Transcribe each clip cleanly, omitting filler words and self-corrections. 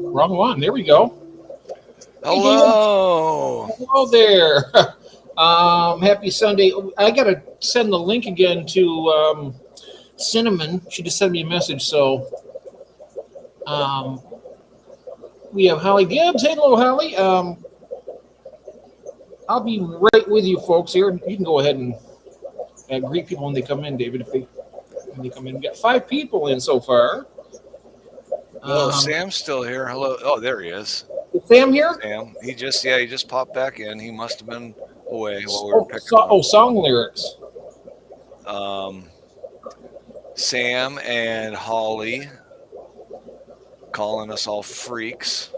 wrong one. There we go. Hello. Hey, hello there. Happy Sunday. I got to send the link again to Cinnamon. She just sent me a message. So um, we have Holly Gibbs. Hey, hello, Holly. I'll be right with you folks here. You can go ahead and greet people when they come in, David, when they come in. We got 5 people in so far. Oh, Sam's still here. Hello. Oh, there he is. Is Sam here? Sam. He just popped back in. He must have been away while we were picking up. Song lyrics. Sam and Holly calling us all freaks.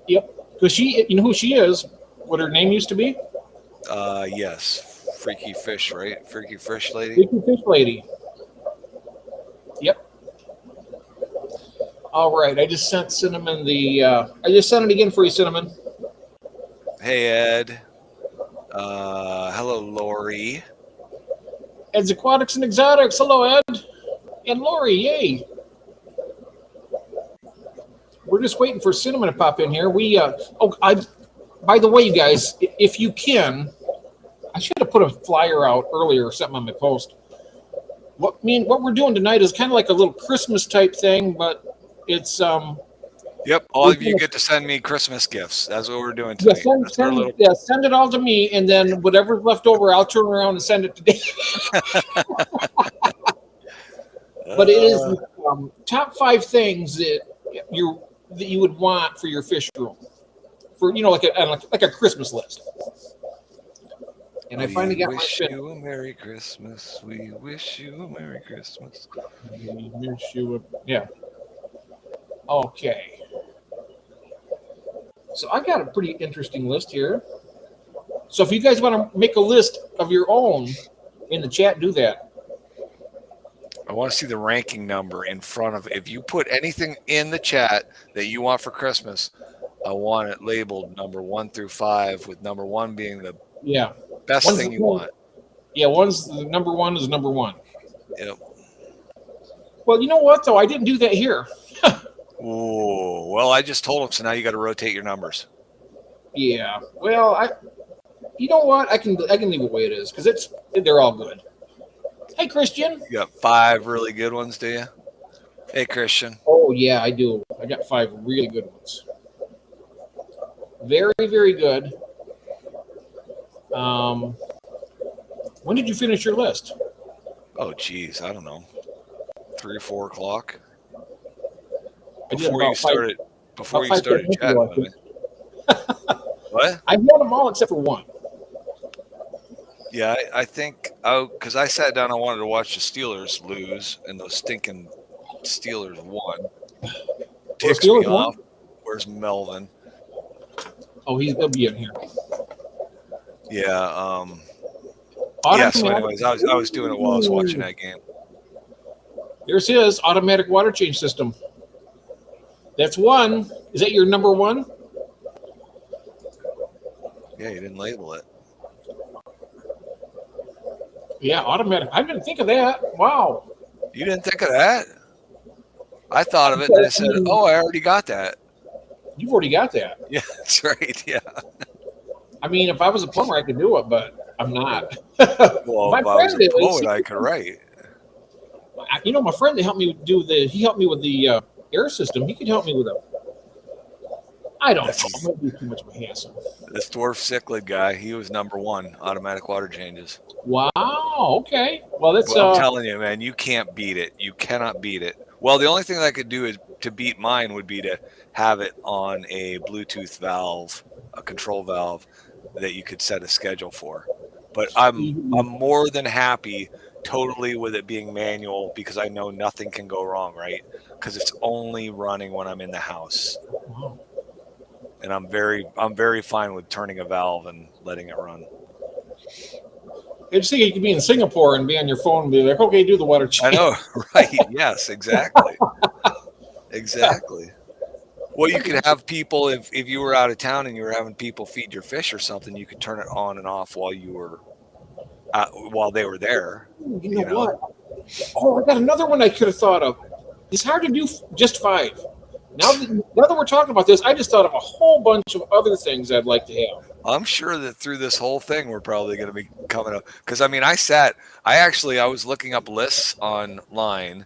Yep. Because you know who she is? What her name used to be? Yes. Freaky Fish, right? Freaky Fish Lady? Freaky Fish Lady. Yep. All right. I just sent Cinnamon I just sent it again for you, Cinnamon. Hey, Ed. Hello, Lori. Ed's Aquatics and Exotics. Hello, Ed. And Lori. Yay. We're just waiting for Cinnamon to pop in here. By the way, you guys, if you can, I should have put a flyer out earlier or something on my post. What we're doing tonight is kind of like a little Christmas type thing, but it's Yep, all of you get to send me Christmas gifts. That's what we're doing tonight. Send it all to me, and then whatever's left over, I'll turn around and send it to Dave. But it is top 5 things that you would want for your fish room, for like a Christmas list. And I finally got my wish you a Merry Christmas. We wish you a Merry Christmas. Yeah. Okay. So I got a pretty interesting list here. So if you guys want to make a list of your own in the chat, do that. I want to see the ranking number in front of it. If you put anything in the chat that you want for Christmas, I want it labeled number 1 through 5, with number 1 being the best thing you want. Yeah, number 1 is number 1. Yep. Well, you know what though? I didn't do that here. Oh, well, I just told him, so now you got to rotate your numbers. Yeah. Well, you know what? I can leave it the way it is because they're all good. Hey, Christian. You got 5 really good ones, do you? Hey, Christian. Oh yeah, I do. I got 5 really good ones. Very, very good. When did you finish your list? Oh, geez, I don't know. 3 or 4 o'clock. Before you started chatting with me. What? I had them all except for 1. Yeah, I think because I sat down, I wanted to watch the Steelers lose, and those stinking Steelers won. Ticks me off. Where's Melvin? Oh, he'll be in here. Yeah. Yeah. So, anyways, I was doing it while I was watching that game. There's his automatic water change system. That's 1. Is that your number 1? Yeah, you didn't label it. Yeah, automatic. I didn't think of that. Wow. You didn't think of that? I thought of it, and I said, "Oh, I already got that." You've already got that. Yeah, that's right. Yeah. I mean, if I was a plumber, I could do it, but I'm not. Well, if I was a poet, I could write. You know, my friend, he helped me with the air system. He could help me with I don't know. It might be too much of a hassle. This dwarf cichlid guy, he was number 1, automatic water changes. Wow. Okay. Well, that's. I'm telling you, man, you can't beat it. You cannot beat it. Well, the only thing I could do to beat mine would be to have it on a Bluetooth valve, a control valve that you could set a schedule for. But I'm more than happy totally with it being manual because I know nothing can go wrong, right? Because it's only running when I'm in the house. Wow. And I'm very fine with turning a valve and letting it run. I just think you could be in Singapore and be on your phone and be like, okay, do the water change. I know, right? Yes, exactly. Exactly. Well, you could have people, if you were out of town and you were having people feed your fish or something, you could turn it on and off while they were there. You know what? Oh, I got another one I could have thought of. It's hard to do just 5. Now that we're talking about this, I just thought of a whole bunch of other things I'd like to have. I'm sure that through this whole thing, we're probably going to be coming up. Because I mean, I was looking up lists online,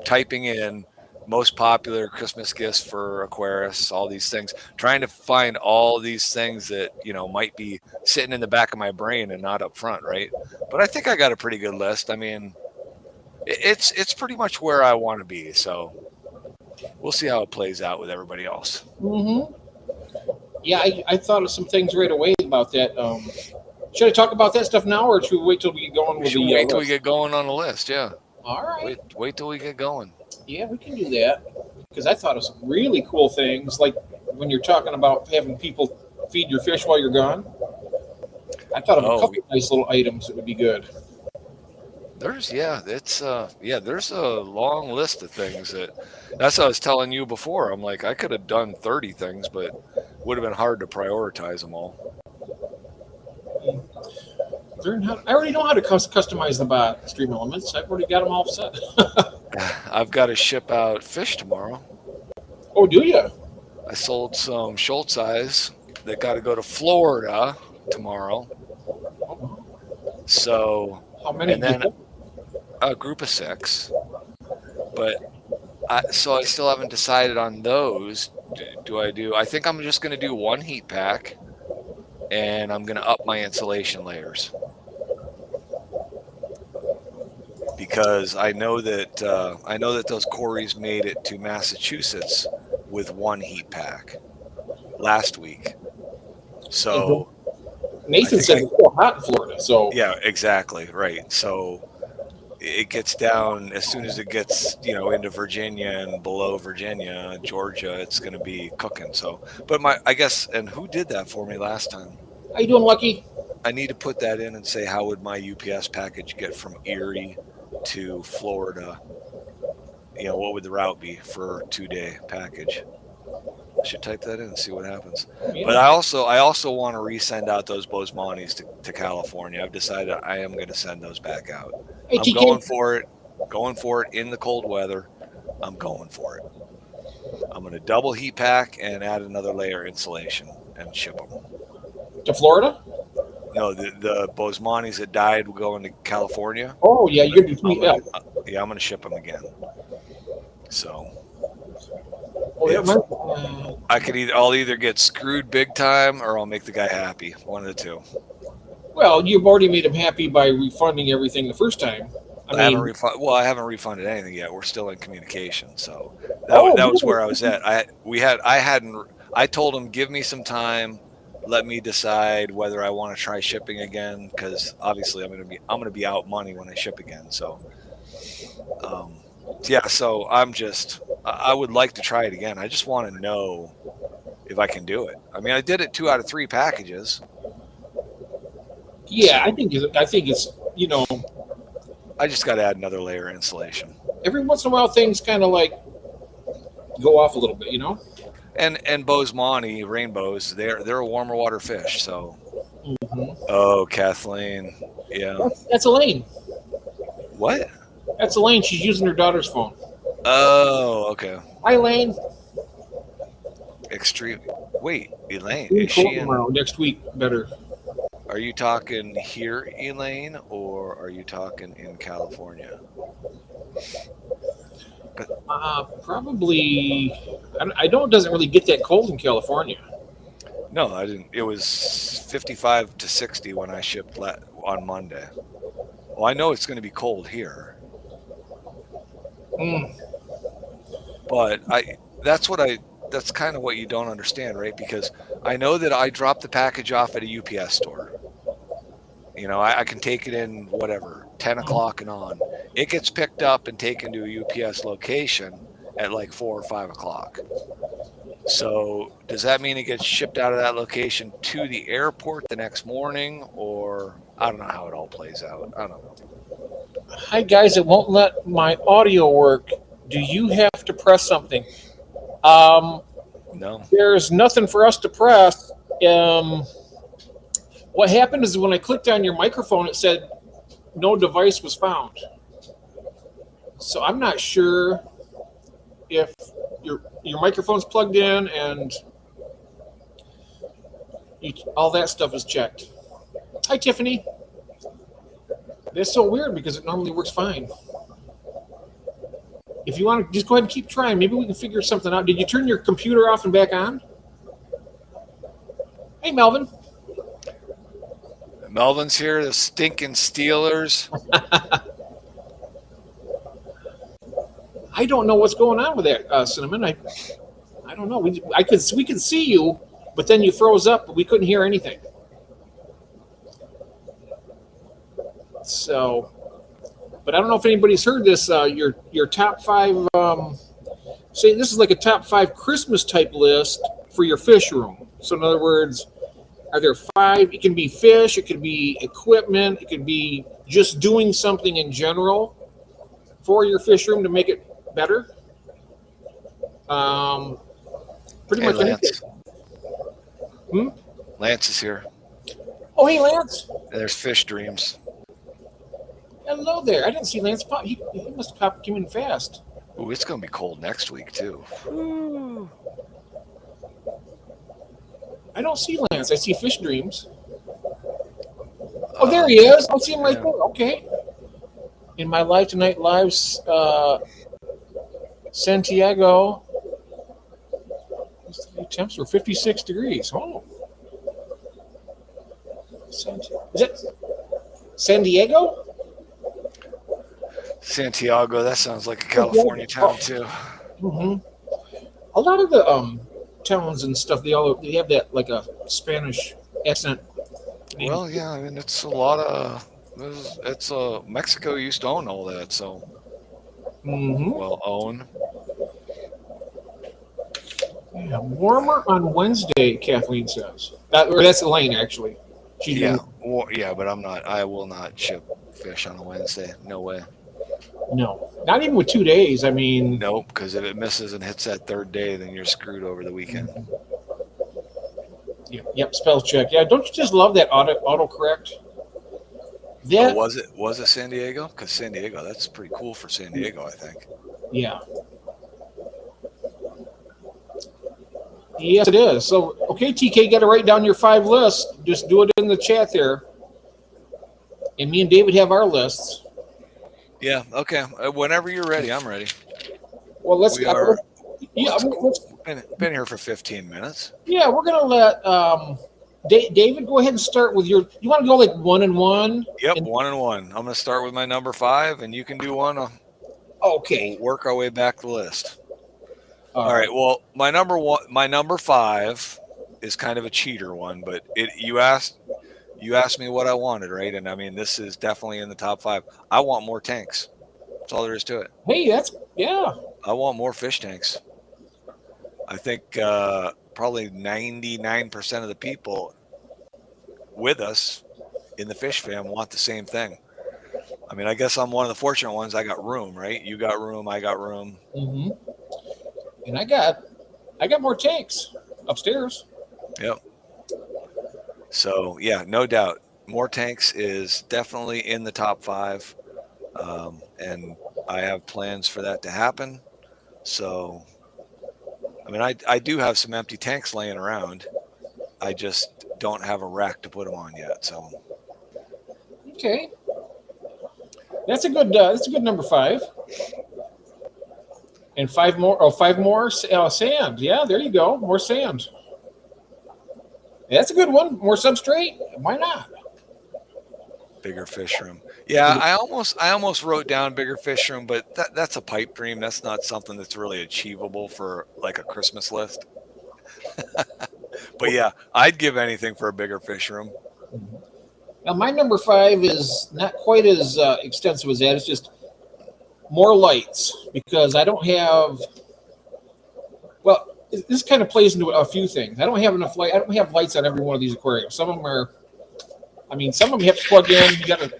typing in most popular Christmas gifts for Aquarius, all these things, trying to find all these things that, might be sitting in the back of my brain and not up front, right? But I think I got a pretty good list. I mean, it's pretty much where I want to be. So we'll see how it plays out with everybody else. Mm-hmm. Yeah, I thought of some things right away about that. Should I talk about that stuff now, or should we wait till we get going with the wait till we list? get going on the list, yeah. All right. Wait till we get going. Yeah, we can do that. Because I thought of some really cool things, like when you're talking about having people feed your fish while you're gone. I thought of a couple nice little items that would be good. There's a long list of things that's what I was telling you before. I'm like, I could have done 30 things, but would have been hard to prioritize them all. I already know how to customize the stream elements. I've already got them all set. I've got to ship out fish tomorrow. Oh, do you? I sold some Schultz eyes that got to go to Florida tomorrow. So how many? And then a group of 6. But I still haven't decided on those. I think I'm just going to do 1 heat pack, and I'm going to up my insulation layers. Because I know that those Corys made it to Massachusetts with 1 heat pack last week. So Nathan said it's still hot in Florida. So yeah, exactly right. So it gets down as soon as it gets into Virginia and below Virginia, Georgia, it's going to be cooking. So, but and who did that for me last time? How you doing, Lucky? I need to put that in and say, how would my UPS package get from Erie to Florida? What would the route be for a 2-day package? I should type that in and see what happens. Yeah. But I also want to resend out those Bozemantis to California. I've decided I am going to send those back out. Hey, I'm going for it in the cold weather. I'm going for it. I'm going to double heat pack and add another layer of insulation and ship them. To Florida? No, the Bozemantis that died will go into California. Oh, yeah, you're going to do I'm going to ship them again. So I'll either get screwed big time or I'll make the guy happy. One of the two. Well, you've already made him happy by refunding everything the first time. I haven't refunded anything yet. We're still in communication, so that was where I was at. I told him, give me some time, let me decide whether I want to try shipping again, because obviously I'm gonna be out money when I ship again. So, so I would like to try it again. I just want to know if I can do it. I mean, I did it 2 out of 3 packages. Yeah, I think it's I just got to add another layer of insulation. Every once in a while, things kind of like go off a little bit, And Bozemanti rainbows, they're a warmer water fish. So, Mm-hmm. Kathleen, yeah, that's Elaine. What? That's Elaine. She's using her daughter's phone. Oh, okay. Hi, Elaine. Extreme. Wait, Elaine, is she in next week? Better. Are you talking here, Elaine, or are you talking in California? Probably. I know it doesn't really get that cold in California. No, I didn't. It was 55 to 60 when I shipped on Monday. Well, I know it's going to be cold here. But that's kind of what you don't understand, right? Because I know that I dropped the package off at a UPS store. I can take it in 10 o'clock and on. It gets picked up and taken to a UPS location at like 4 or 5 o'clock. So does that mean it gets shipped out of that location to the airport the next morning, or I don't know how it all plays out. I don't know. Hi guys, it won't let my audio work. Do you have to press something? No. There's nothing for us to press. What happened is when I clicked on your microphone, it said no device was found. So I'm not sure if your microphone's plugged in, and all that stuff is checked. Hi, Tiffany. That's so weird because it normally works fine. If you want to, just go ahead and keep trying. Maybe we can figure something out. Did you turn your computer off and back on? Hey, Melvin. Melvin's here, the stinking Steelers. I don't know what's going on with that, Cinnamon. I don't know. We could see you, but then you froze up, but we couldn't hear anything. So, but I don't know if anybody's heard this. Your top 5. Say this is like a top 5 Christmas type list for your fish room. So in other words, are there 5? It can be fish, it could be equipment, it could be just doing something in general for your fish room to make it better. Pretty much anything. Lance is here. Oh, hey, Lance. There's Fish Dreams. Hello there. I didn't see Lance pop. He must have come in fast. Ooh, it's going to be cold next week, too. Ooh. I don't see Lance. I see Fish Dreams. Oh, there he is. I see him right there. Okay. In my Live Tonight Lives, Santiago. The temps were 56 degrees. Oh. Is that San Diego? Santiago. That sounds like a California town, too. Mm-hmm. A lot of the towns and stuff, they have that like a Spanish accent. Well, yeah, I mean it's a lot of Mexico used to own all that, so own. Yeah, warmer on Wednesday, Kathleen says. That's Elaine actually. But I will not ship fish on a Wednesday. No way. No, not even with 2 days. I mean, nope. Because if it misses and hits that 3rd day, then you're screwed over the weekend. Yep. Spell check. Yeah. Don't you just love that autocorrect? That was it San Diego? Because San Diego, that's pretty cool for San Diego, I think. Yeah. Yes, it is. So, okay, TK, got to write down your 5 lists. Just do it in the chat there. And me and David have our lists. Yeah, okay. Whenever you're ready, I'm ready. Well, let's been here for 15 minutes. Yeah, we're going to let David go ahead and start with your. You want to go like 1 and 1? Yep, 1 and 1. I'm going to start with my number 5, and you can do 1. Okay. We'll work our way back the list. All right. Well, my number 5 is kind of a cheater one, but you asked me what I wanted, right? And I mean, this is definitely in the top 5. I want more tanks. That's all there is to it. Hey, I want more fish tanks. I think probably 99% of the people with us in the fish fam want the same thing. I mean, I guess I'm one of the fortunate ones. I got room, right? You got room. I got room. Mm-hmm. And I got more tanks upstairs. Yep. So yeah, no doubt, more tanks is definitely in the top 5, and I have plans for that to happen. So, I mean, I do have some empty tanks laying around. I just don't have a rack to put them on yet. So, okay, that's a good number 5. And 5 more. Oh, 5 more sand. Yeah, there you go. More sand. That's a good one. More substrate. Why not? Bigger fish room. Yeah, I almost wrote down bigger fish room, but that's a pipe dream. That's not something that's really achievable for like a Christmas list. But yeah, I'd give anything for a bigger fish room. Now my number 5 is not quite as extensive as that. It's just more lights because I don't have. Well, this kind of plays into a few things. I don't have enough light. I don't have lights on every one of these aquariums. Some of them are. I mean, some of them you have to plug in. You got to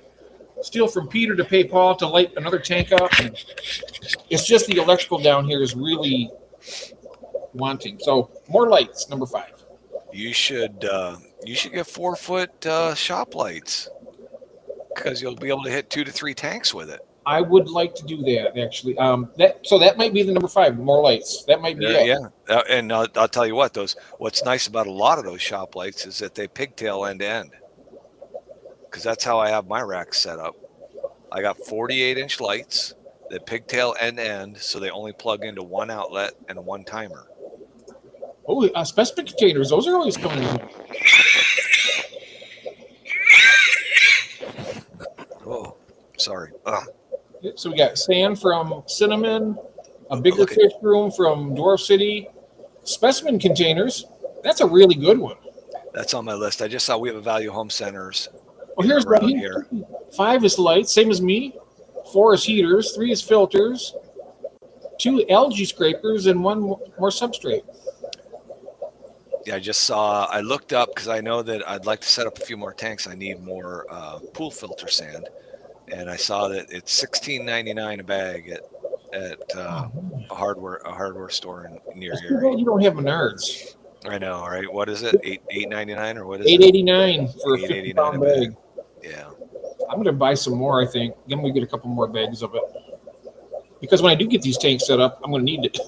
steal from Peter to pay Paul to light another tank up. And it's just the electrical down here is really wanting. So more lights, number 5. You should get 4-foot shop lights because you'll be able to hit 2 to 3 tanks with it. I would like to do that actually. That might be the number 5. More lights. That might be Yeah, it. yeah. And I'll tell you what, what's nice about a lot of those shop lights is that they pigtail end to end, because that's how I have my rack set up. I got 48-inch lights that pigtail end to end, so they only plug into one outlet and one timer. Oh, specimen containers. Those are always coming in. Oh, sorry. So we got sand from Cinnamon, a bigger Look at fish room from Dwarf City, specimen containers. That's a really good one. that's on my list. I just saw we have a Value Home Centers Well, here's around here. 5 is lights, same as me. 4 is heaters. 3 is filters. 2 algae scrapers and 1 more substrate. Yeah, I just saw. I looked up because I know that I'd like to set up a few more tanks. I need more pool filter sand, and I saw that it's $16.99 a bag at a hardware store near It's too here. bad you don't have Menards. I know, right? What is it? $8.99 or what is $8.89 for a 8.89 50-pound a bag. Yeah. I'm going to buy some more, I think. Then we get a couple more bags of it. Because when I do get these tanks set up, I'm going to need it.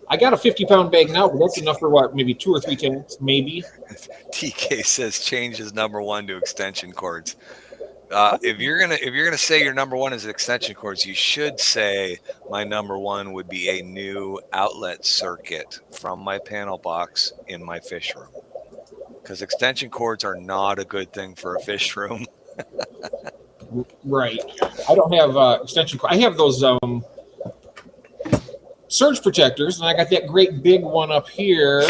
I got a 50-pound bag now, but that's enough for what? Maybe 2 or 3 tanks, maybe. TK says change his number 1 to extension cords. If you're gonna say your number 1 is extension cords, you should say my number 1 would be a new outlet circuit from my panel box in my fish room, because extension cords are not a good thing for a fish room. Right. I don't have extension cords. I have those surge protectors, and I got that great big one up here.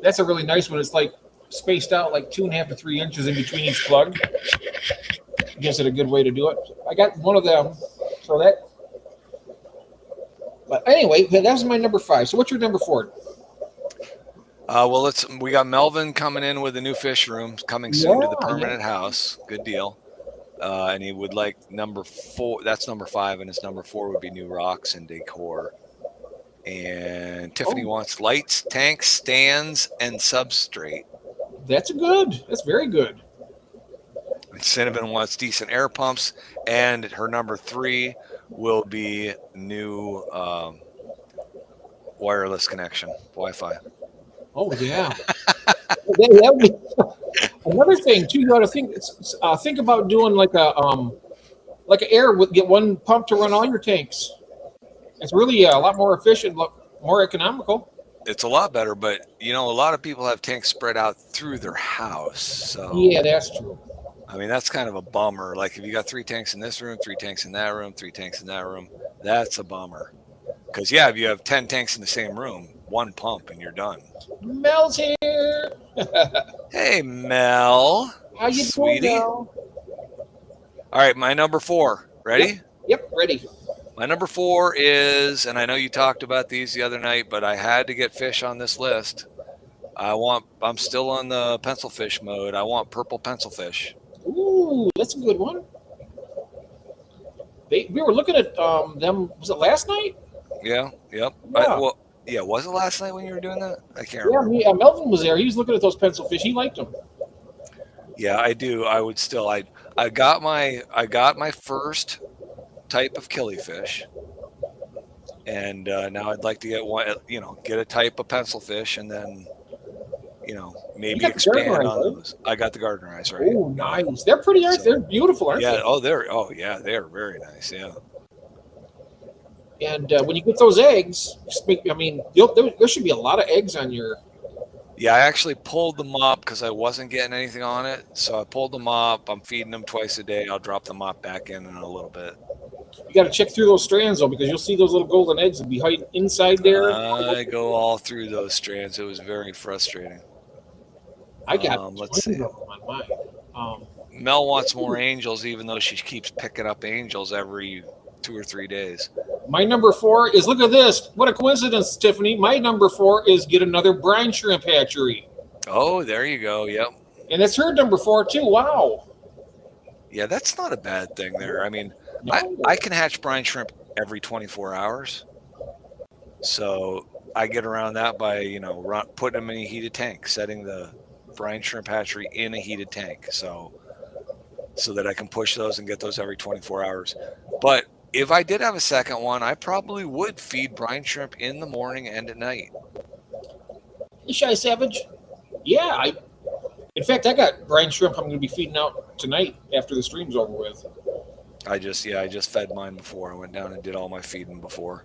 That's a really nice one. It's like spaced out like 2.5 to 3 inches in between each plug. Gives it a good way to do it. I got one of them. So that. But anyway, that's my number 5. So what's your number 4? Well, we got Melvin coming in with a new fish room coming soon to the permanent house. Good deal. And he would like number 4. That's number 5, and his number 4 would be new rocks and decor. And Tiffany wants lights, tanks, stands, and substrate. That's good. That's very good. And Cinnamon wants decent air pumps, and her number 3 will be new wireless connection, Wi-Fi. Oh yeah. That would be another thing too. You got to think about doing like an air with get one pump to run all your tanks. It's really a lot more efficient, more economical. It's a lot better, but a lot of people have tanks spread out through their house. So yeah, that's true. I mean, that's kind of a bummer. Like if you got 3 tanks in this room, 3 tanks in that room, 3 tanks in that room, that's a bummer. Because if you have 10 tanks in the same room, 1 pump and you're done. Mel's here. Hey, Mel. How you sweetie? doing, Mel? All right, my number 4. Ready? Yep, ready. My number 4 is, and I know you talked about these the other night, but I had to get fish on this list. I'm still on the pencil fish mode. I want purple pencil fish. Ooh, that's a good one. We were looking at them. Was it last night? Yeah. Yep. Yeah. Was it last night when you were doing that? I can't remember. Yeah, Melvin was there. He was looking at those pencil fish. He liked them. Yeah, I do. I would still. I got my first type of killifish, and now I'd like to get one. Get a type of pencil fish, and then maybe expand on those. I got the Gardner eyes, right? Oh, nice. They're pretty nice. They're beautiful, aren't they? They are very nice. Yeah. And when you get those eggs, there should be a lot of eggs on your. Yeah, I actually pulled the mop because I wasn't getting anything on it. So I pulled the mop. I'm feeding them twice a day. I'll drop the mop back in a little bit. You got to check through those strands, though, because you'll see those little golden eggs that be hiding inside there. I go all through those strands. It was very frustrating. I got let's see. on mine. Mel wants more angels, even though she keeps picking up angels every 2 or 3 days. My number 4 is, look at this. What a coincidence, Tiffany. My number 4 is get another brine shrimp hatchery. Oh, there you go. Yep. And that's her number 4, too. Wow. Yeah, that's not a bad thing there. I mean, No. I can hatch brine shrimp every 24 hours. So I get around that by, putting them in a heated tank, setting the brine shrimp hatchery in a heated tank. So so that I can push those and get those every 24 hours. But if I did have a second one, I probably would feed brine shrimp in the morning and at night. You shy savage? Yeah, in fact, I got brine shrimp I'm going to be feeding out tonight after the stream's over with. I just fed mine before. I went down and did all my feeding before.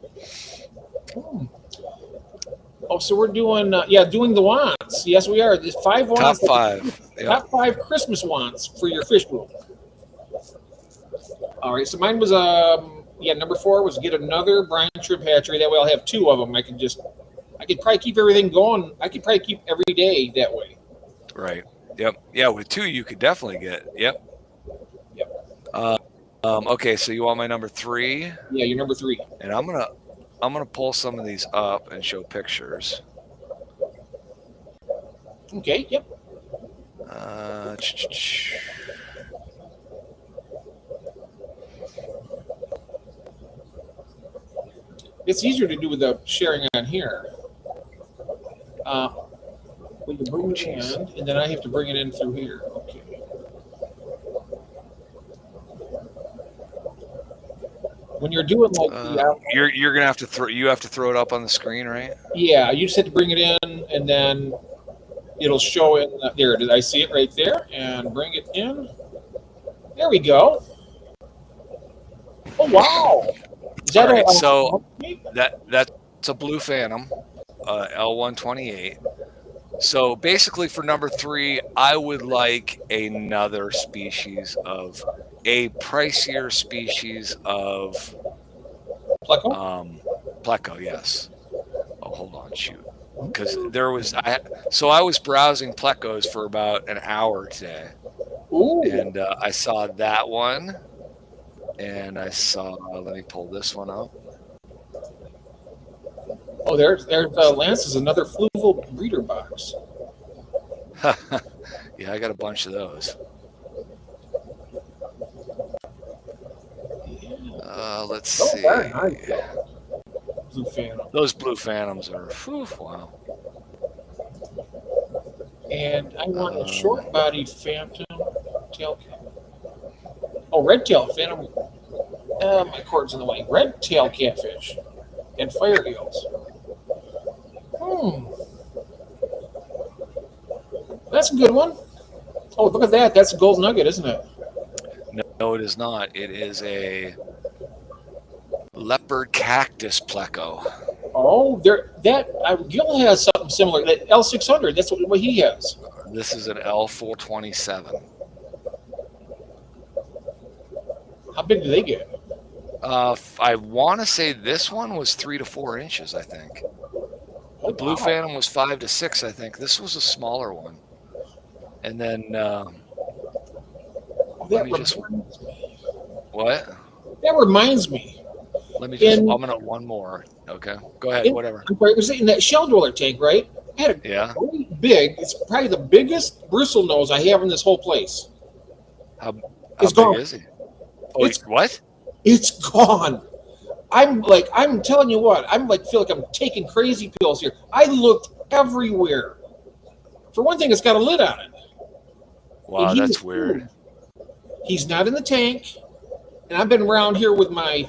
Oh, so we're doing doing the wants. Yes, we are. There's 5 wants. Top 5. Yep. Top 5 Christmas wants for your fish room. All right, so mine was number 4 was get another brine shrimp hatchery. That way I'll have 2 of them. I could probably keep everything going. I could probably keep every day that way. Right. Yep. Yeah, with 2 you could definitely get. Yep. Okay, so you want my number 3? Yeah, your number 3. And I'm gonna pull some of these up and show pictures. Okay. Yep. It's easier to do with the sharing on here. We can bring it in, and then I have to bring it in through here. Okay. When you're doing like you're gonna have to throw it up on the screen, right? Yeah, you just have to bring it in, and then it'll show it there. Did I see it right there? And bring it in. There we go. Oh wow! Is that right, so that's a blue phantom, L128. So basically, for number 3, I would like another species of a pricier species of pleco. Pleco, yes. Oh, hold on, shoot. Because I was browsing plecos for about an hour today. Ooh. And I saw that one, and I saw. Let me pull this one up. Oh, there's Lance's another fluval breeder box. Yeah, I got a bunch of those. Let's see. Nice. Blue phantom. Those blue phantoms are wow. And I want a short-bodied phantom tail cat. Oh, red tail phantom. My cord's in the way. Red tail catfish and fire eels. That's a good one. Oh, look at that. That's a gold nugget, isn't it? No, it is not. It is a leopard cactus pleco. Oh, Gil has something similar. That L600. That's what he has. This is an L427. How big do they get? I want to say this one was 3 to 4 inches. I think. The blue phantom was 5 to 6. I think this was a smaller one. And then what? That reminds me. Let me just. I'm gonna one more. Okay, go ahead. Whatever. I'm sorry, it was in that shell dweller tank, right? I had a really big. It's probably the biggest bristle nose I have in this whole place. How big gone. Is he? Oh, what? It's gone. I'm telling you what. Feel like I'm taking crazy pills here. I looked everywhere. For one thing, it's got a lid on it. Wow, that's weird. He's not in the tank, and I've been around here with my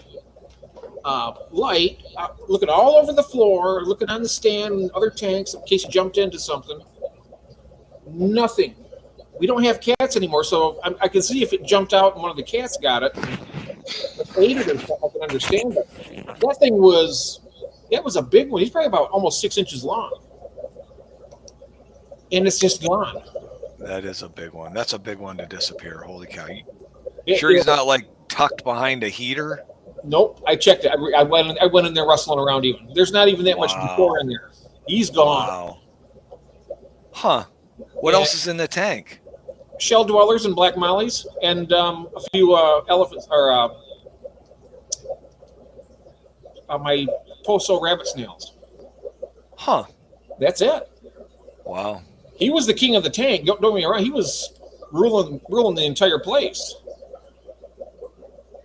light, looking all over the floor, looking on the stand and other tanks in case he jumped into something. Nothing. We don't have cats anymore, so I can see if it jumped out and one of the cats got it. Ate it or something, I can understand it. That was a big one. He's probably about almost 6 inches long. And it's just gone. That is a big one. That's a big one to disappear. Holy cow. He's not like tucked behind a heater? Nope. I checked it. I went in there rustling around even. There's not even that much before in there. He's gone. Wow. Huh. What else is in the tank? Shell dwellers and black mollies and a few elephants or my Poso rabbit snails. Huh. That's it. Wow. He was the king of the tank. Don't get me wrong. He was ruling the entire place.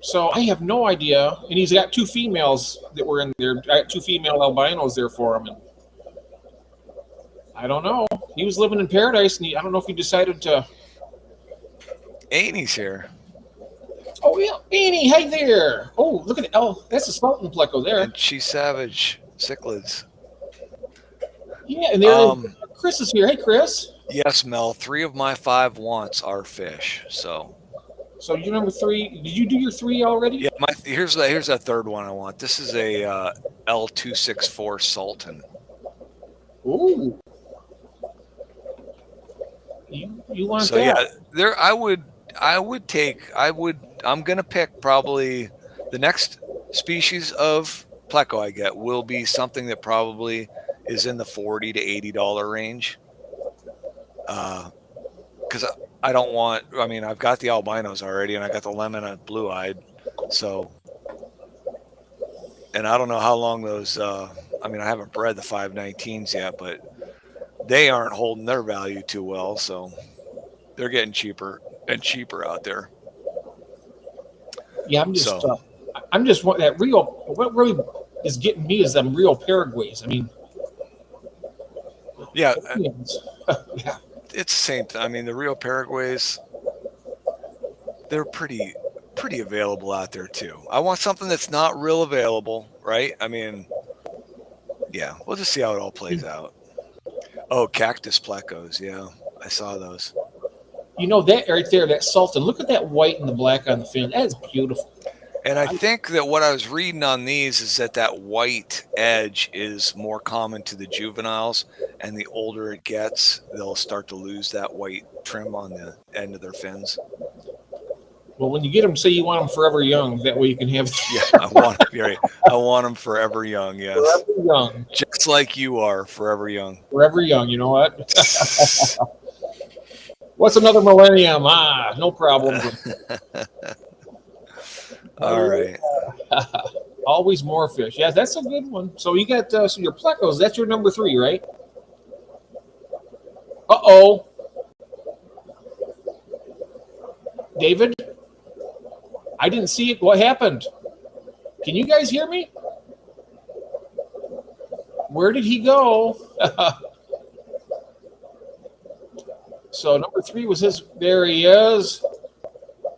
So I have no idea. And he's got 2 females that were in there. I got 2 female albinos there for him. And I don't know. He was living in paradise, and I don't know if he decided to Annie's here. Oh, yeah. Annie, hey there. Oh, look at it. Oh, that's a Sultan pleco there. And She Savage cichlids. Yeah, and there Chris is here. Hey, Chris. Yes, Mel. 3 of my 5 wants are fish. So you're number 3. Did you do your 3 already? yeah, here's a third one I want. This is a L264 Sultan. Ooh. You want so that? Yeah, I'm gonna pick probably the next species of pleco I get will be something that probably is in the $40 to $80 range. Because I don't want. I mean, I've got the albinos already, and I got the lemon and blue-eyed. So, and I don't know how long those. I mean, I haven't bred the 519s yet, but they aren't holding their value too well. So, they're getting cheaper and cheaper out there. Yeah, I'm just want that real. What really is getting me is them real Paraguays. I mean, yeah, yeah. It's the same. I mean, the real Paraguays, they're pretty available out there too. I want something that's not real available, right? I mean, yeah, we'll just see how it all plays out. Oh, cactus plecos, yeah, I saw those. You know that right there, that Sultan. Look at that white and the black on the fin. That is beautiful. And I think that what I was reading on these is that white edge is more common to the juveniles, and the older it gets, they'll start to lose that white trim on the end of their fins. Well, when you get them, say you want them forever young. That way you can have. Yeah, I want them forever young. Yes, forever young, just like you are forever young. Forever young. You know what? What's another millennium? No problem. All right. Always more fish. Yeah, that's a good one. So you got so your plecos. That's your number 3, right? Uh-oh. David? I didn't see it. What happened? Can you guys hear me? Where did he go? So number 3 was his. There he is.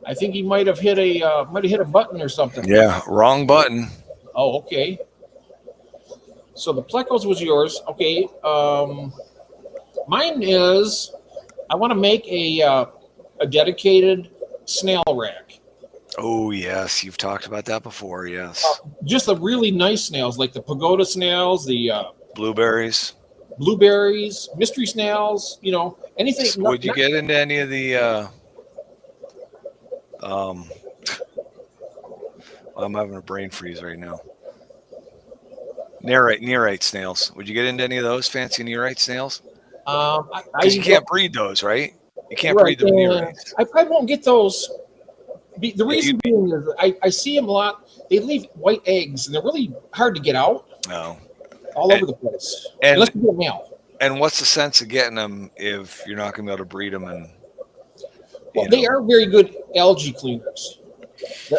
I think he might have hit a button or something. Yeah, wrong button. Oh, okay. So the plecos was yours. Okay. Mine is. I want to make a dedicated snail rack. Oh yes, you've talked about that before. Yes. Just the really nice snails, like the pagoda snails, the blueberries, mystery snails. You know, anything. So would you get into any of the? I'm having a brain freeze right now. Nearite snails. Would you get into any of those fancy nearite snails? Because you can't breed those, right? You can't breed them nearites. I probably won't get those. The reason being is I see them a lot. They leave white eggs, and they're really hard to get out. No. All over the place. Unless you get a male. And what's the sense of getting them if you're not going to be able to breed them? And they are very good algae cleaners.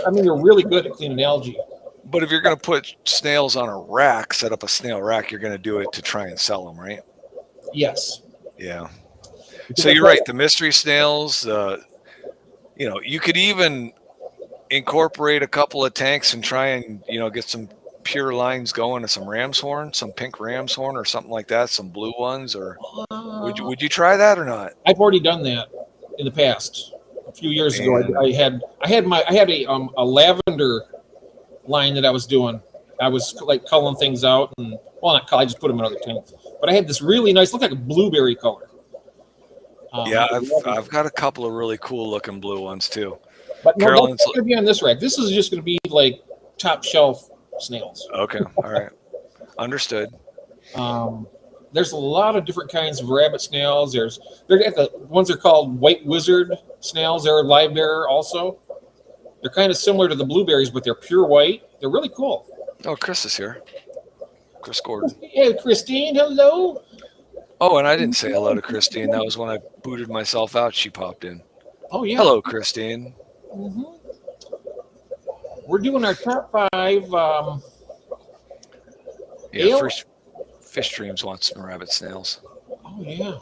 I mean, they're really good at cleaning algae. But if you're going to put snails on a rack, set up a snail rack, you're going to do it to try and sell them, right? Yes. Yeah. So you're right. The mystery snails, you could even incorporate a couple of tanks and try and, get some pure lines going to some ram's horn, some pink ram's horn or something like that, some blue ones, or would you try that or not? I've already done that in the past. A few years ago, I had a lavender line that I was doing. I was like culling things out, and I just put them in other tanks. But I had this really nice, looked like a blueberry color. I've got a couple of really cool looking blue ones too. But no, don't going to be on this rack. This is just going to be like top shelf snails. Okay, all right, understood. There's a lot of different kinds of rabbit snails. The ones are called white wizard snails. They're live bearer also. They're kind of similar to the blueberries, but they're pure white. They're really cool. Oh, Chris is here. Chris Gordon. Hey, Christine, hello. Oh, and I didn't say hello to Christine. That was when I booted myself out. She popped in. Oh, yeah. Hello, Christine. Mm-hmm. We're doing our top 5. Fish Dreams wants some rabbit snails. Oh, yeah.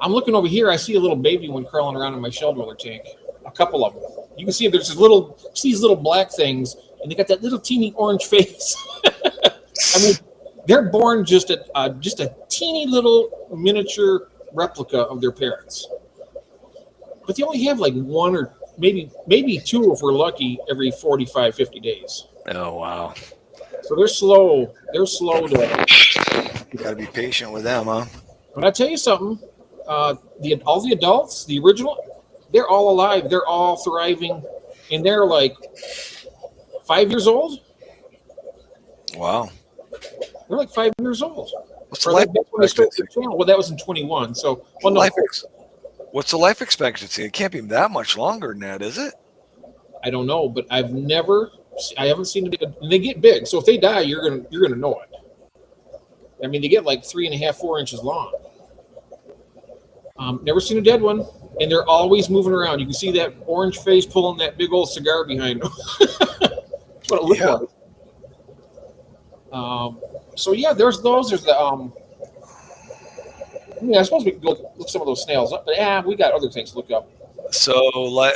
I'm looking over here. I see a little baby one crawling around in my shell dweller tank. A couple of them. You can see there's these little black things, and they got that little teeny orange face. I mean, they're born just a teeny little miniature replica of their parents. But they only have like one or maybe two if we're lucky every 45, 50 days. Oh, wow. So they're slow. They're slow to. Got to be patient with them, huh? But I tell you something, all the adults, the original, they're all alive. They're all thriving, and they're like 5 years old. Wow. They're like 5 years old. What's the life expectancy? Well, that was in 21. So, what's the life expectancy? It can't be that much longer than that, is it? I don't know, but I haven't seen it. And they get big, so if they die, you're gonna know it. I mean, they get like 3.5, 4 inches long. Never seen a dead one, and they're always moving around. You can see that orange face pulling that big old cigar behind them. That's what it looks like. So yeah, there's those. There's the I suppose we can go look some of those snails up, but we got other things to look up. So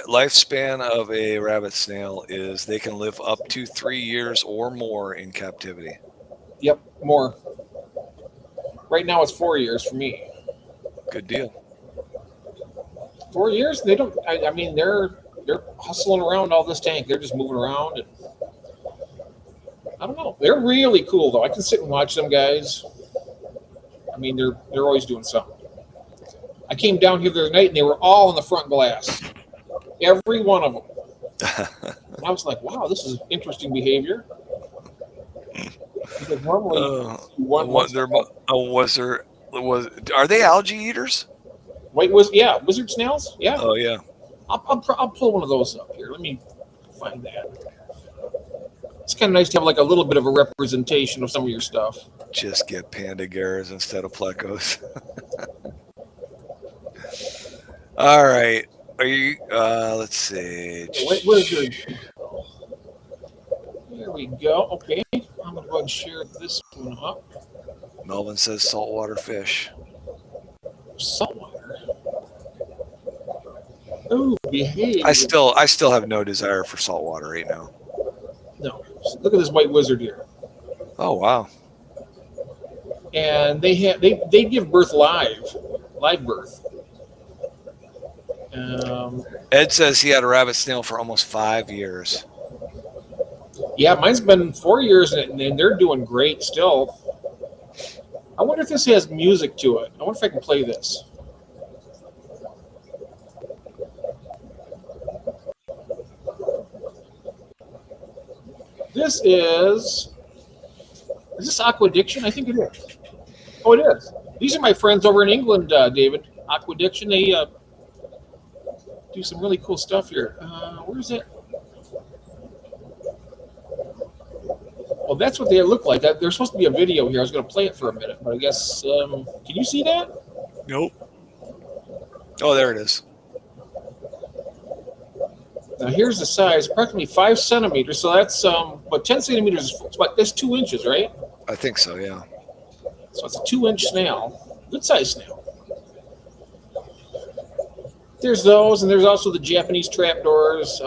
lifespan of a rabbit snail is they can live up to 3 years or more in captivity. Yep, more. Right now it's 4 years for me. Good deal. 4 years? They don't. I mean, they're hustling around all this tank. They're just moving around, and I don't know. They're really cool though. I can sit and watch them guys. I mean, they're always doing something. I came down here the other night, and they were all in the front glass. Every one of them. And I was like, wow, this is interesting behavior. Because normally, are they algae eaters? Wizard snails? Yeah. Oh, yeah. I'll pull one of those up here. Let me find that. It's kind of nice to have like a little bit of a representation of some of your stuff. Just get panda garas instead of plecos. All right. Are you? Let's see. White wizard. There we go. Okay. I'm gonna go ahead and share this one up. Melvin says saltwater fish. Saltwater. Oh, behave. I still have no desire for saltwater right now. No. Look at this white wizard here. Oh wow. And they give birth live birth. Ed says he had a rabbit snail for almost 5 years. Yeah, mine's been 4 years, and they're doing great still. I wonder if this has music to it. I wonder if I can play this. This is this Aquadiction? I think it is. Oh, it is. These are my friends over in England, David. Aquadiction. They do some really cool stuff here. Where is it? Well, that's what they look like. There's supposed to be a video here. I was going to play it for a minute, but I guess can you see that? Nope. Oh, there it is. Now here's the size, approximately 5 centimeters. So that's 10 centimeters is that's 2 inches, right? I think so. Yeah. So it's a 2-inch snail, good size snail. There's those, and there's also the Japanese trapdoors.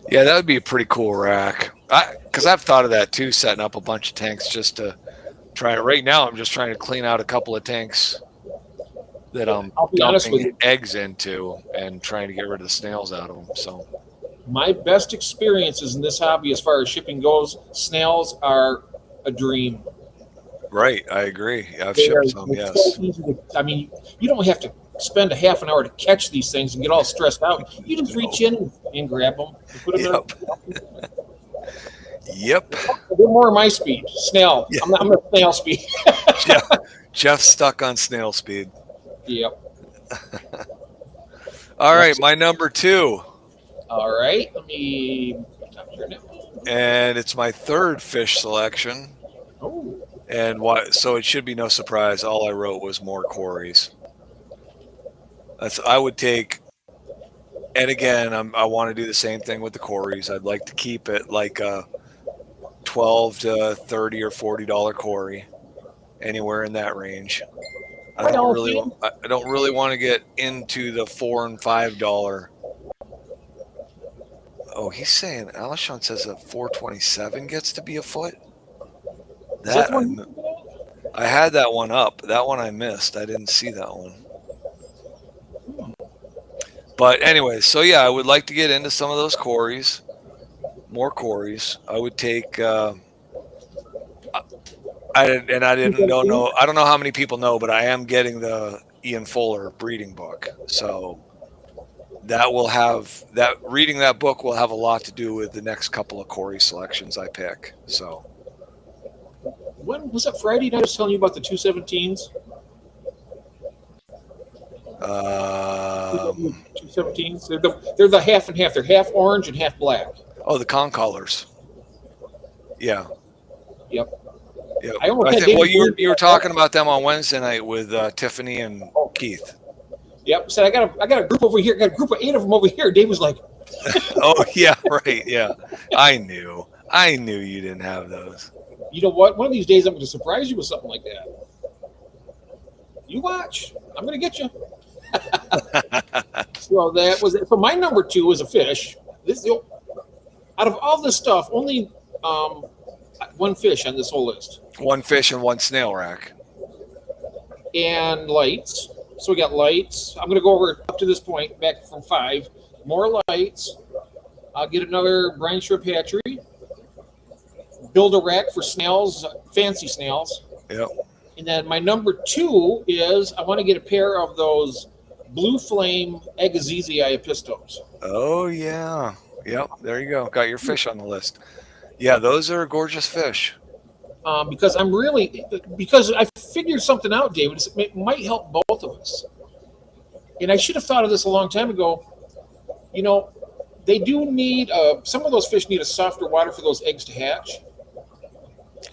Yeah, that would be a pretty cool rack. Because I've thought of that too, setting up a bunch of tanks just to try. Right now, I'm just trying to clean out a couple of tanks that I'm dumping eggs into and trying to get rid of the snails out of them. So, my best experiences in this hobby, as far as shipping goes, snails are a dream. Right, I agree. I've shipped some. Yes. So easy I mean, you don't have to spend a half an hour to catch these things and get all stressed out. You just reach in and grab them and put them in. Yep. They're more my speed. Snail. Yeah. I'm a snail speed. Jeff's stuck on snail speed. Yep. All right, my number 2. All right. Let me turn it. And it's my third fish selection. Oh. And so it should be no surprise. All I wrote was more quarries. I would take, and again, I want to do the same thing with the quarries. I'd like to keep it like a $12 to $30 or $40 quarry, anywhere in that range. I don't really want to get into the $4 and $5. Oh, he's saying Alishon says that 427 gets to be a foot. Is that the one? I had that one up. That one I missed. I didn't see that one. But anyway, so yeah, I would like to get into some of those quarries, more quarries. I would take. I don't know how many people know, but I am getting the Ian Fuller breeding book. So that will have that reading that book will have a lot to do with the next couple of quarry selections I pick. So when was it? Friday night I was telling you about the 217s. 217s. They're the half and half. They're half orange and half black. Oh, the con colors. Yeah. Yep. Yep. You were talking about them on Wednesday night with Tiffany and Keith. Yep. So I got a group over here. I got a group of 8 of them over here. Dave was like, "Oh yeah, right, yeah." I knew you didn't have those. You know what? One of these days I'm going to surprise you with something like that. You watch. I'm going to get you. So that was it. So my number 2 is a fish. Out of all this stuff, only one fish on this whole list. One fish and one snail rack. And lights. So we got lights. I'm going to go over up to this point, back from 5. More lights. I'll get another brine shrimp hatchery. Build a rack for snails, fancy snails. Yep. And then my number 2 is I want to get a pair of those blue flame Agassiz pistos. Oh yeah. Yep. There you go. Got your fish on the list. Yeah, those are gorgeous fish. Because I figured something out, David. It might help both of us. And I should have thought of this a long time ago. You know, they do need some of those fish need a softer water for those eggs to hatch.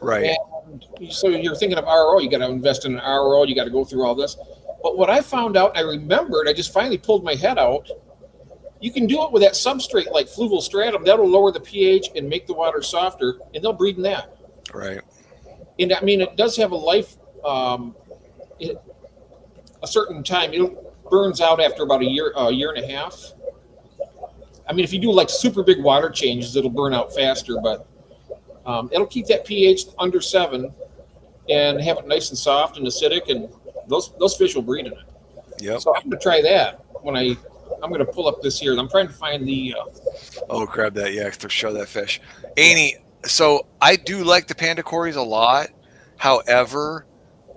Right. And so you're thinking of RO. You got to invest in an RO. You got to go through all this. But what I found out, I remembered. I just finally pulled my head out. You can do it with that substrate like fluval stratum. That'll lower the pH and make the water softer, and they'll breed in that. Right. And I mean, it does have a life, a certain time. It burns out after about a year and a half. I mean, if you do like super big water changes, it'll burn out faster, but it'll keep that pH under 7 and have it nice and soft and acidic, and those fish will breed in it. Yep. So I'm going to try that when I'm going to pull up this here. I'm trying to find the. Grab that. Yeah, show that fish. Annie, so I do like the panda quarries a lot. However,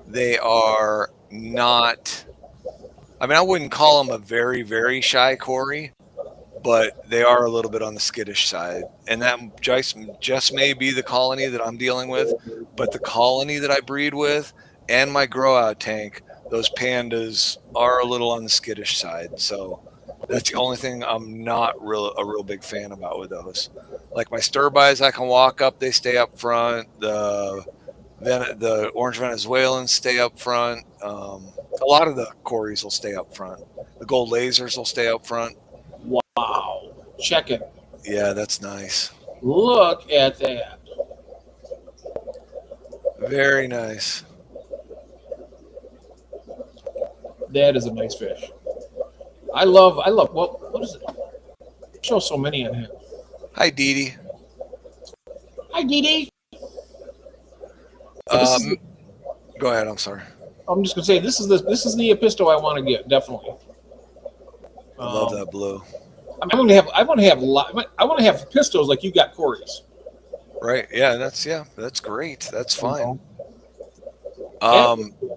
they are not. I mean, I wouldn't call them a very, very shy quarry, but they are a little bit on the skittish side. And that just may be the colony that I'm dealing with. But the colony that I breed with and my grow out tank, those pandas are a little on the skittish side. So that's the only thing I'm not a real big fan about with those. Like my stir-bys, I can walk up, they stay up front. The orange Venezuelans stay up front. A lot of the quarries will stay up front. The gold lasers will stay up front. Wow. Check it. Yeah, that's nice. Look at that. Very nice. That is a nice fish. I love, what is it? Show so many on here. Hi, Dee Dee. Hi, Dee Dee. Go ahead. I'm sorry. I'm just gonna say this is the Episto I want to get, definitely. I love that blue. I want to have pistos like you got Corey's. Right. Yeah. That's great. That's fine.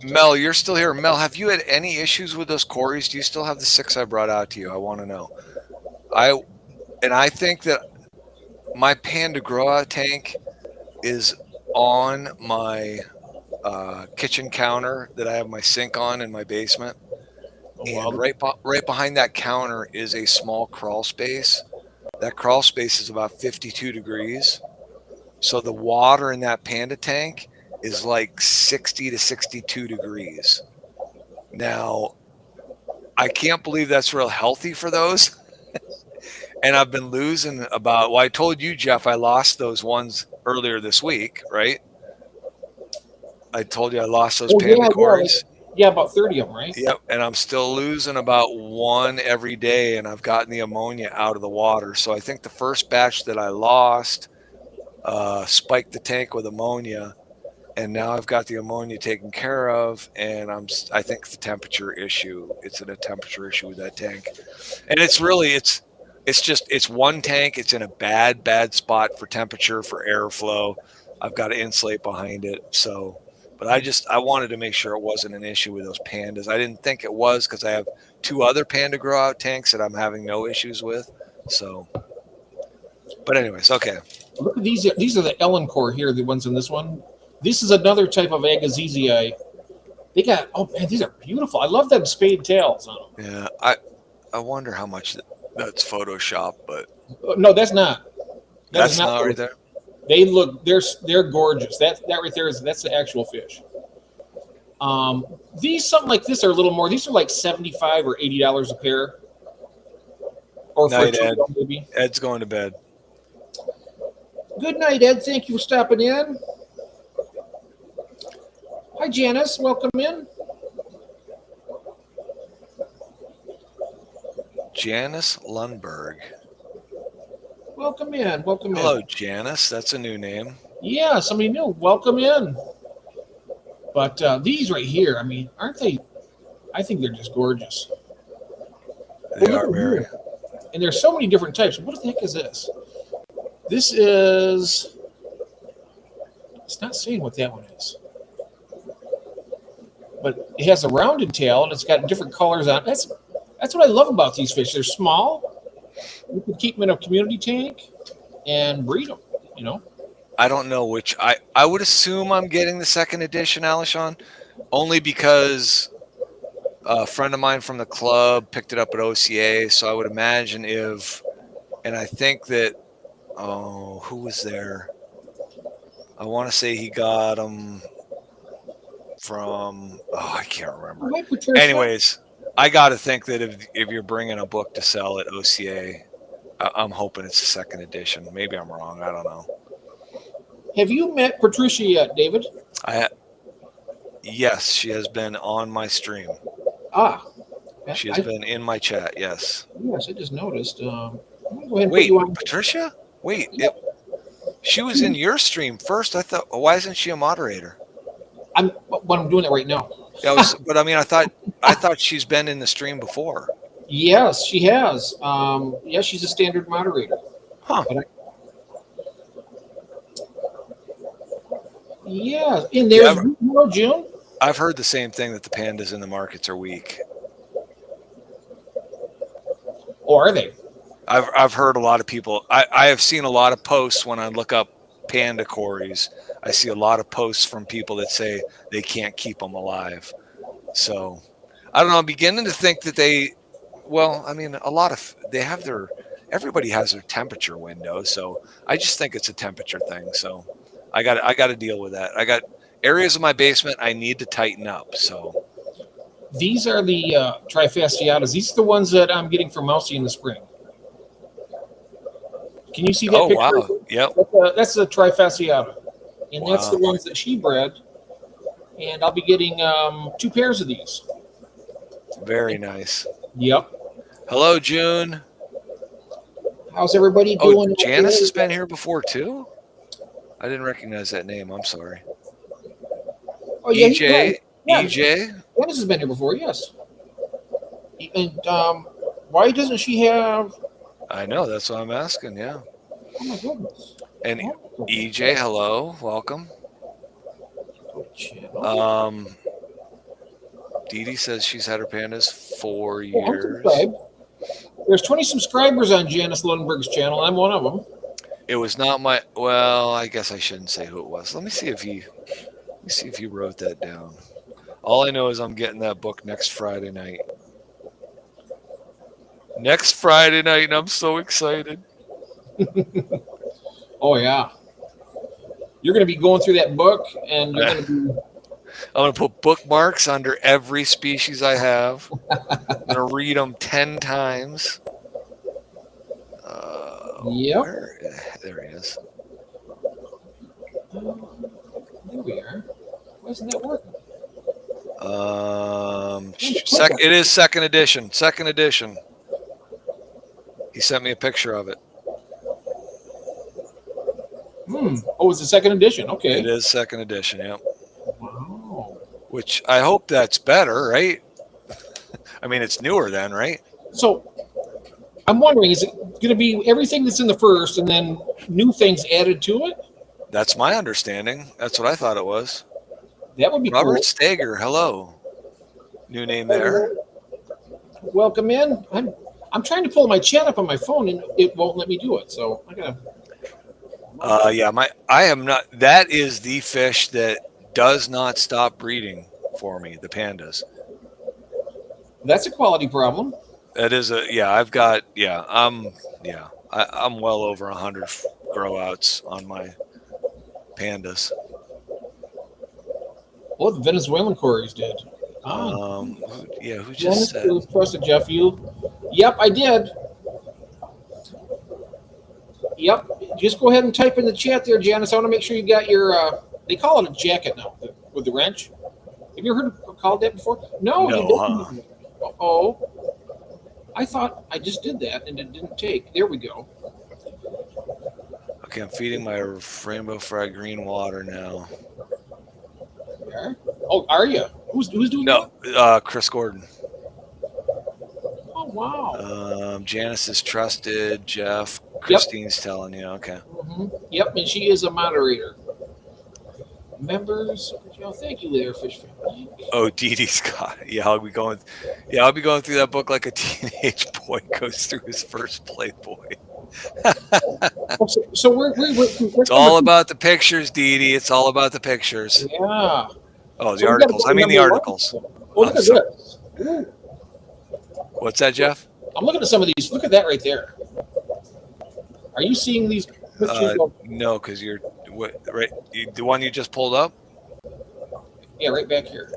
Mel, you're still here. Mel, have you had any issues with those quarries? Do you still have the 6 I brought out to you? I want to know. I think that my panda grow out tank is on my kitchen counter that I have my sink on in my basement. And right behind that counter is a small crawl space. That crawl space is about 52 degrees. So the water in that panda tank is like 60 to 62 degrees. Now, I can't believe that's real healthy for those. And I've been losing I told you, Jeff, I lost those ones earlier this week, right? I told you I lost those panda quarries. Yeah, about 30 of them, right? Yep, and I'm still losing about one every day, and I've gotten the ammonia out of the water. So I think the first batch that I lost spiked the tank with ammonia, and now I've got the ammonia taken care of, and I think the temperature issue. It's a temperature issue with that tank, and it's one tank. It's in a bad spot for temperature, for airflow. I've got to insulate behind it, so. But I wanted to make sure it wasn't an issue with those pandas. I didn't think it was because I have two other panda grow out tanks that I'm having no issues with. So, but anyways, okay. Look at these. These are the Ellen core here, the ones in this one. This is another type of Agassiz. They got, oh man, these are beautiful. I love them spade tails on them. Yeah, I wonder how much that's Photoshop, but No, that's not. That is that's not. not right there. They look, they're gorgeous. That right there that's the actual fish. These something like this are a little more. These are like $75 or $80 a pair, or for Night, two Ed. maybe. Ed's going to bed. Good night, Ed. Thank you for stopping in. Hi, Janice. Welcome in. Janice Lundberg. Welcome in. Welcome Hello, in. Janice. That's a new name. Yeah, somebody new. Welcome in. But these right here, I mean, aren't they? I think they're just gorgeous. They are very. And there's so many different types. What the heck is this? This is. It's not saying what that one is. But it has a rounded tail and it's got different colors on it. That's what I love about these fish. They're small. You can keep them in a community tank and breed them. You know. I don't know which. I would assume I'm getting the second edition, Alishon, only because a friend of mine from the club picked it up at OCA. So I would imagine and I think that, who was there? I want to say he got them from, I can't remember. Anyways, I got to think that if you're bringing a book to sell at OCA, I'm hoping it's the second edition. Maybe I'm wrong. I don't know. Have you met Patricia yet, David? Yes, she has been on my stream. Ah. She has been in my chat, yes. Yes, I just noticed. Go ahead and wait, put you on. Patricia? Wait, she was in your stream first. I thought, why isn't she a moderator? I'm doing that right now. But I mean, I thought she's been in the stream before. Yes, she has. Yes, she's a standard moderator. Huh. Yeah, and there's June. I've heard the same thing, that the pandas in the markets are weak. Or are they? I've heard a lot of people. I have seen a lot of posts when I look up panda cories. I see a lot of posts from people that say they can't keep them alive. So I don't know. I'm beginning to think that everybody has their temperature window. So I just think it's a temperature thing. So I got to deal with that. I got areas of my basement I need to tighten up. So these are the trifasciatas. These are the ones that I'm getting from Mousy in the spring. Can you see that picture? Wow. Yep. That's the trifasciata. And that's the ones that she bred. And I'll be getting 2 pairs of these. Very nice. Yep. Hello, June. How's everybody doing? Janice has been here before too? I didn't recognize that name. I'm sorry. Oh, yeah, EJ? Janice has been here before, yes. And why doesn't she have... I know, that's what I'm asking, yeah. Oh, my goodness. And EJ, hello, welcome. Dee Dee says she's had her pandas 4 years. There's 20 subscribers on Janice Lundberg's channel. I'm one of them. It was not my... Well, I guess I shouldn't say who it was. Let me see if he wrote that down. All I know is I'm getting that book next Friday night. Next Friday night, and I'm so excited. Oh, yeah. You're going to be going through that book, and you're going to be... I'm going to put bookmarks under every species I have. I'm going to read them 10 times. Yep. There he is. There we are. Why isn't that working? It is second edition. Second edition. He sent me a picture of it. Oh, it's the second edition. Okay. It is second edition. Yep. Wow. Which I hope that's better, right? I mean, it's newer then, right? So I'm wondering, is it going to be everything that's in the first and then new things added to it? That's my understanding. That's what I thought it was. That would be Robert cool. Steger, hello. New name there. Welcome in. I'm trying to pull my chat up on my phone and it won't let me do it. So I gotta. I am not. That is the fish that does not stop breeding for me. The pandas. That's a quality problem. That is I'm well over 100 grow outs on my pandas. Oh, the Venezuelan quarries did. Who just said? Trusted Jeff, you? Yep, I did. Yep, just go ahead and type in the chat there, Janice. I want to make sure you got your. They call it a jacket now with the wrench. Have you heard called that before? No. You didn't. Oh, I thought I just did that and it didn't take. There we go. Okay, I'm feeding my rainbow fried green water now. Okay. Oh, are you? Who's doing that? No, Chris Gordon. Oh, wow. Janice is trusted. Jeff. Christine's telling you. Okay. Mm-hmm. Yep, and she is a moderator. Members, thank you there, Fish Family. Oh, Dee Dee's got it. I'll be going through that book like a teenage boy goes through his first Playboy. So we're it's all about the pictures, Dee Dee. It's all about the pictures. Yeah. Oh, the articles. I mean the articles. Oh, look at this. Ooh. What's that, Jeff? I'm looking at some of these. Look at that right there. Are you seeing these pictures? No, because you're the one you just pulled up. Yeah, right back here.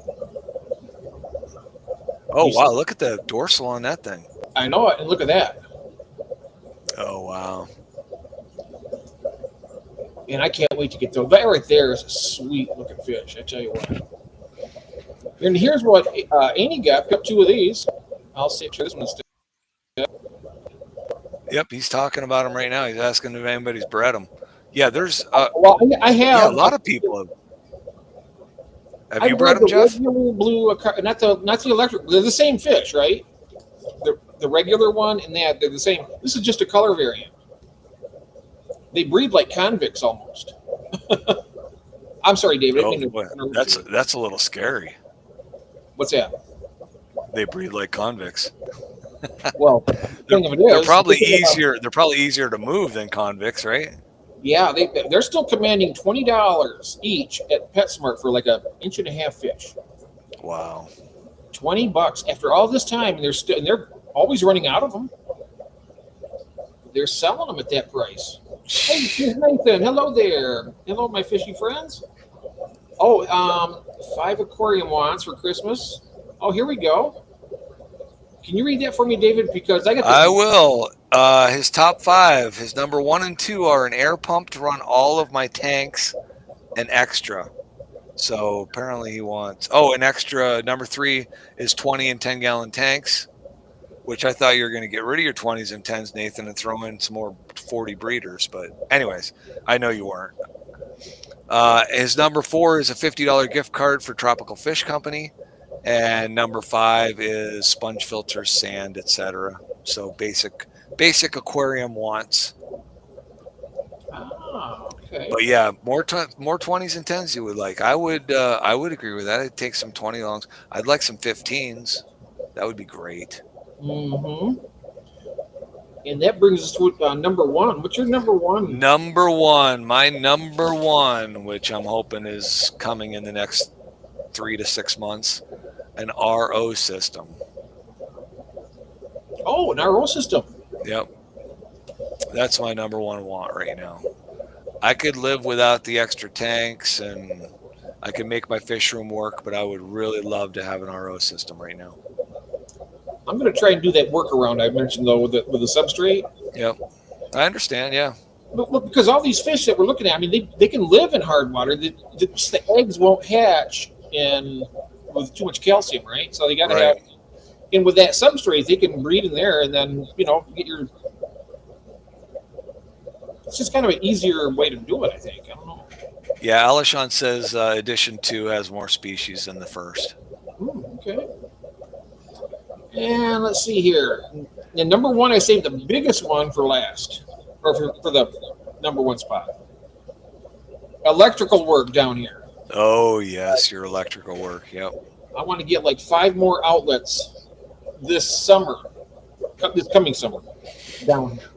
Oh, wow. Look at the dorsal on that thing. I know it. And look at that. Oh, wow. And I can't wait to get those. That right there is a sweet looking fish. I tell you what. And here's what Annie got. Picked up 2 of these. I'll see this one instead. Yep, he's talking about them right now. He's asking if anybody's bred them. Yeah, there's. Well, I have. Yeah, a lot of people have. Have you bred them, Jeff? Regular blue, not the electric. They're the same fish, right? The regular one and that they're the same. This is just a color variant. They breed like convicts almost. I'm sorry, David. That's a little scary. What's that? They breed like convicts. Well, they're probably easier. They're probably easier to move than convicts, right? Yeah, they're still commanding $20 each at PetSmart for like a 1.5-inch fish. Wow, $20 after all this time, and they're always running out of them. They're selling them at that price. Hey, here's Nathan. Hello there. Hello, my fishy friends. Oh, 5 aquarium wands for Christmas. Oh, here we go. Can you read that for me, David? Because I will. His top 5, his number 1 and 2 are an air pump to run all of my tanks and extra. So apparently he wants, an extra. Number 3 is 20 and 10 gallon tanks, which I thought you were going to get rid of your 20s and 10s, Nathan, and throw in some more 40 breeders. But anyways, I know you weren't. His number 4 is a $50 gift card for Tropical Fish Company. And number 5 is sponge filters, sand, etc. So basic aquarium wants. Oh, okay. But yeah, more 20s and 10s you would like. I would agree with that. I'd take some 20 longs. I'd like some 15s. That would be great. Mm-hmm. And that brings us to number 1. What's your number 1? Number 1, my number 1, which I'm hoping is coming in the next 3 to 6 months. An RO system. Oh, an RO system. Yep. That's my number 1 want right now. I could live without the extra tanks and I could make my fish room work, but I would really love to have an RO system right now. I'm going to try and do that workaround I mentioned, though, with the substrate. Yep. I understand, yeah. But because all these fish that we're looking at, I mean, they can live in hard water. The eggs won't hatch in with too much calcium, right? So they got to Right. have, and with that substrate, they can breed in there, and then get your. It's just kind of an easier way to do it, I think. I don't know. Yeah, Alishon says edition 2 has more species than the first. Okay. And let's see here. And number one, I saved the biggest one for last, or for the number one spot. Electrical work down here. Oh, yes, your electrical work. Yep. I want to get like 5 more outlets this summer, this coming summer, down here.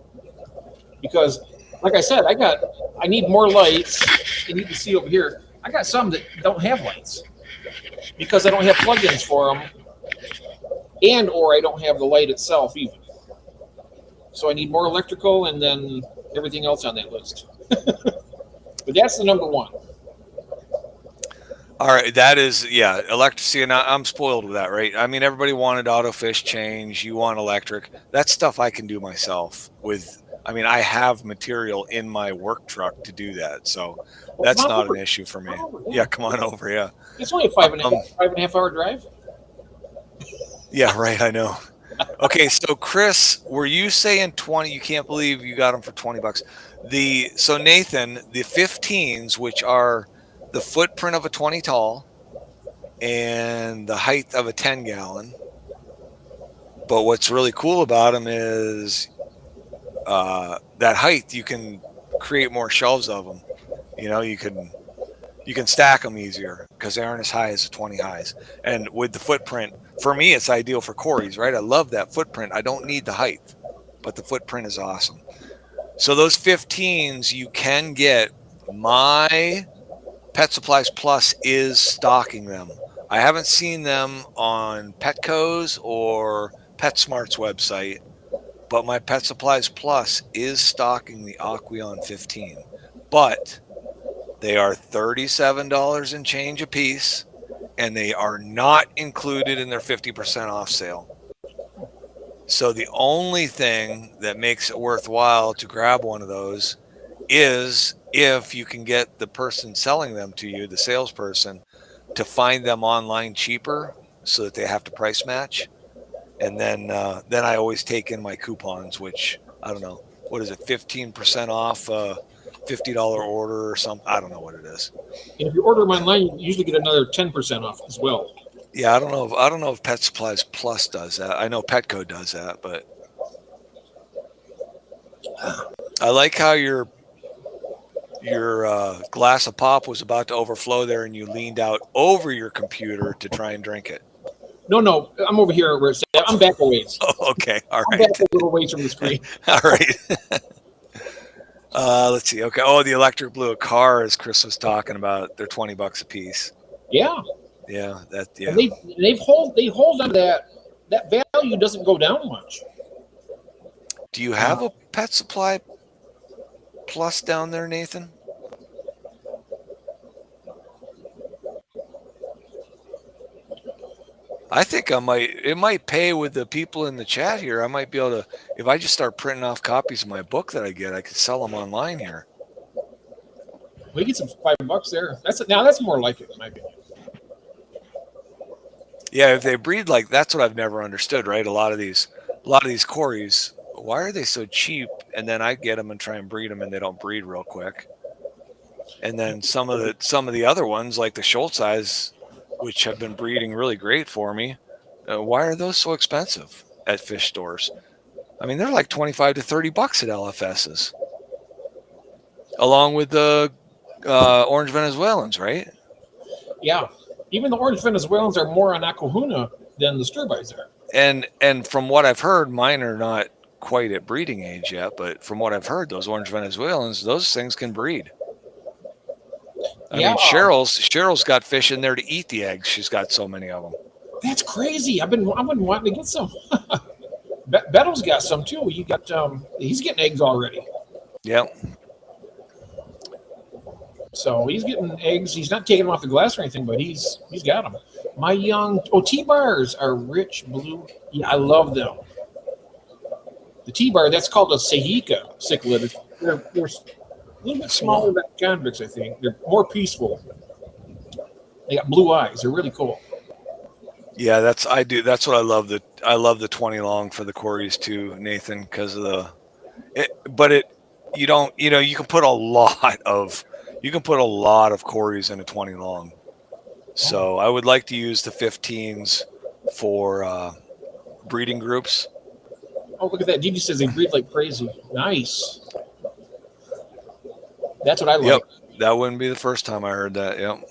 Because, like I said, I need more lights. You need to see over here. I got some that don't have lights because I don't have plugins for them, or I don't have the light itself even. So I need more electrical and then everything else on that list. But that's the number one. All right, that is, yeah, electricity, and I'm spoiled with that, right? I mean, everybody wanted auto fish change. You want electric. That's stuff I can do myself with. I mean, I have material in my work truck to do that, so that's not an issue for me. Yeah, come on over, yeah. It's only a five and a half hour drive. Yeah, right, I know. Okay, so Chris, were you saying 20? You can't believe you got them for $20. So Nathan, the 15s, which are the footprint of a 20 tall and the height of a 10 gallon. But what's really cool about them is that height, you can create more shelves of them. You can stack them easier because they aren't as high as the 20 highs. And with the footprint, for me, it's ideal for Corey's, right? I love that footprint. I don't need the height, but the footprint is awesome. So those 15s, you can get. My Pet Supplies Plus is stocking them. I haven't seen them on Petco's or PetSmart's website, but my Pet Supplies Plus is stocking the Aqueon 15. But they are $37 and change a piece, and they are not included in their 50% off sale. So the only thing that makes it worthwhile to grab one of those is if you can get the person selling them to you, the salesperson, to find them online cheaper so that they have to price match. And then I always take in my coupons, which, I don't know, what is it, 15% off a $50 order or something? I don't know what it is. And if you order them online, you usually get another 10% off as well. Yeah, I don't know if Pet Supplies Plus does that. I know Petco does that, but I like how your glass of pop was about to overflow there, and you leaned out over your computer to try and drink it. No, I'm over here where it's at. I'm back a ways. Oh, okay, all right. I'm back a little ways from the screen. All right. Let's see. Okay. Oh, the electric blue car, as Chris was talking about, they're $20 a piece. Yeah. Yeah. Yeah. And they hold on to that value doesn't go down much. Do you have a Pet Supply Plus down there, Nathan? I think it might pay with the people in the chat here. I might be able to, if I just start printing off copies of my book that I get, I could sell them online here. We get some $5 there. That's more like it, in my opinion. Yeah, if they breed that's what I've never understood, right? A lot of these Corys, why are they so cheap? And then I get them and try and breed them, and they don't breed real quick. And then some of the other ones, like the Schultz eyes, which have been breeding really great for me, why are those so expensive at fish stores? I mean, they're like $25 to $30 at LFSs, along with the orange Venezuelans, right? Yeah, even the orange Venezuelans are more on Aquahuna than the Sturbys are. And from what I've heard, mine are not quite at breeding age yet, but from what I've heard, those orange Venezuelans, those things can breed. I mean, Cheryl's got fish in there to eat the eggs. She's got so many of them. That's crazy. I've been wanting to get some. Beto's got some too. He's getting eggs already. Yep. So he's getting eggs. He's not taking them off the glass or anything, but he's got them. My young T-bars are rich blue. Yeah, I love them. The T-bar, that's called a Sahika cichlid. They're a little bit smaller than convicts, I think. They're more peaceful. They got blue eyes. They're really cool. Yeah, that's what I love. I love the 20 long for the quarries too, Nathan, because of but you don't, you can put a lot of quarries in a 20 long. So I would like to use the 15s for breeding groups. Oh, look at that. Gigi says they breed like crazy. Nice. That's what I Yep, like. that wouldn't be the first time I heard that. Yep.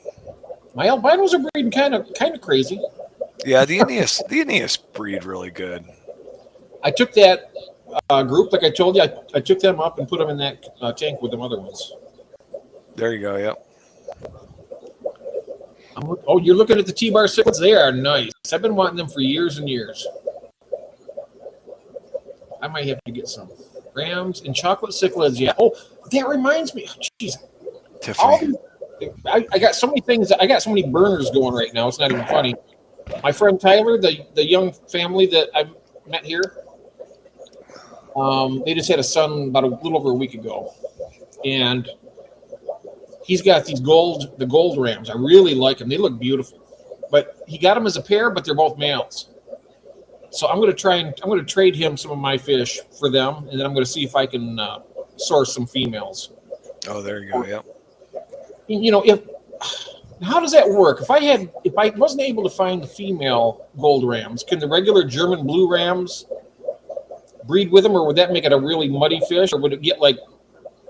My albinos are breeding kind of crazy. Yeah, the Aeneas breed really good. I took that group, like I told you, I took them up and put them in that tank with them other ones. There you go. Yep. Oh, you're looking at the T-bar cichlids? They are nice. I've been wanting them for years and years. I might have to get some. Rams and chocolate cichlids, yeah. Oh, that reminds me. Jeez. Tiffany. I got so many things. I got so many burners going right now. It's not even funny. My friend Tyler, the young family that I met here, they just had a son about a little over a week ago, and he's got the gold rams. I really like them. They look beautiful, but he got them as a pair, but they're both males. So I'm going to trade him some of my fish for them, and then I'm going to see if I can source some females. Oh, there you go. Yep. How does that work? If I wasn't able to find the female gold rams, can the regular German blue rams breed with them, or would that make it a really muddy fish, or would it get like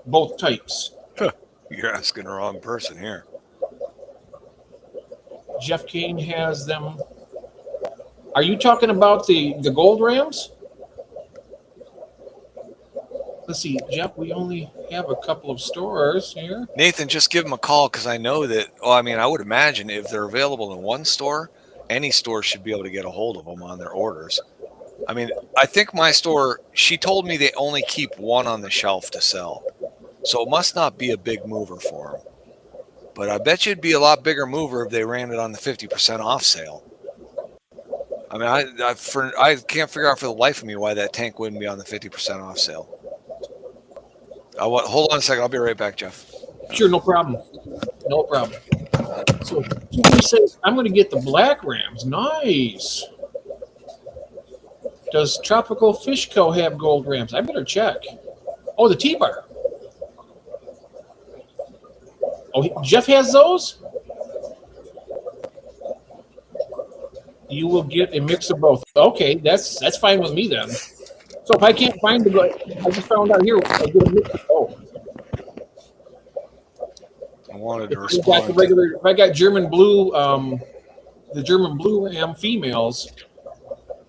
both types? You're asking the wrong person here. Jeff Kane has them. Are you talking about the gold rams? Let's see, Jeff, we only have a couple of stores here. Nathan, just give them a call because I know that, I would imagine if they're available in one store, any store should be able to get a hold of them on their orders. I mean, I think my store, she told me they only keep one on the shelf to sell. So it must not be a big mover for them. But I bet you it'd be a lot bigger mover if they ran it on the 50% off sale. I mean, I can't figure out for the life of me why that tank wouldn't be on the 50% off sale. Hold on a second. I'll be right back, Jeff. Sure, no problem. No problem. So he says, I'm going to get the black rams. Nice. Does Tropical Fish Co. have gold rams? I better check. Oh, the T-bar. Oh, Jeff has those? You will get a mix of both. Okay, that's fine with me then. So if I can't find I just found out here, I'll get a mix of both. I wanted to respond. If I got German blue, the German blue ram females,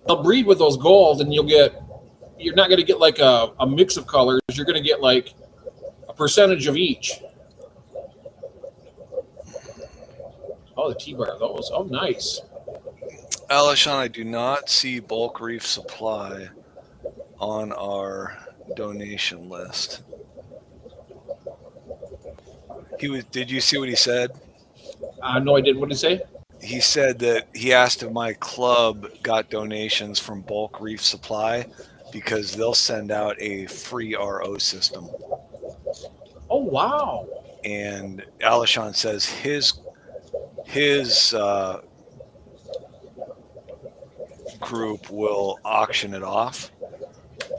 they'll breed with those gold, and you're not going to get like a mix of colors. You're going to get like a percentage of each. Oh, the T-bar, those. Oh, nice. Alishon, I do not see Bulk Reef Supply on our donation list. Did you see what he said? No, I didn't. What did he say? He said that he asked if my club got donations from Bulk Reef Supply because they'll send out a free RO system. Oh, wow. And Alishon says his group will auction it off,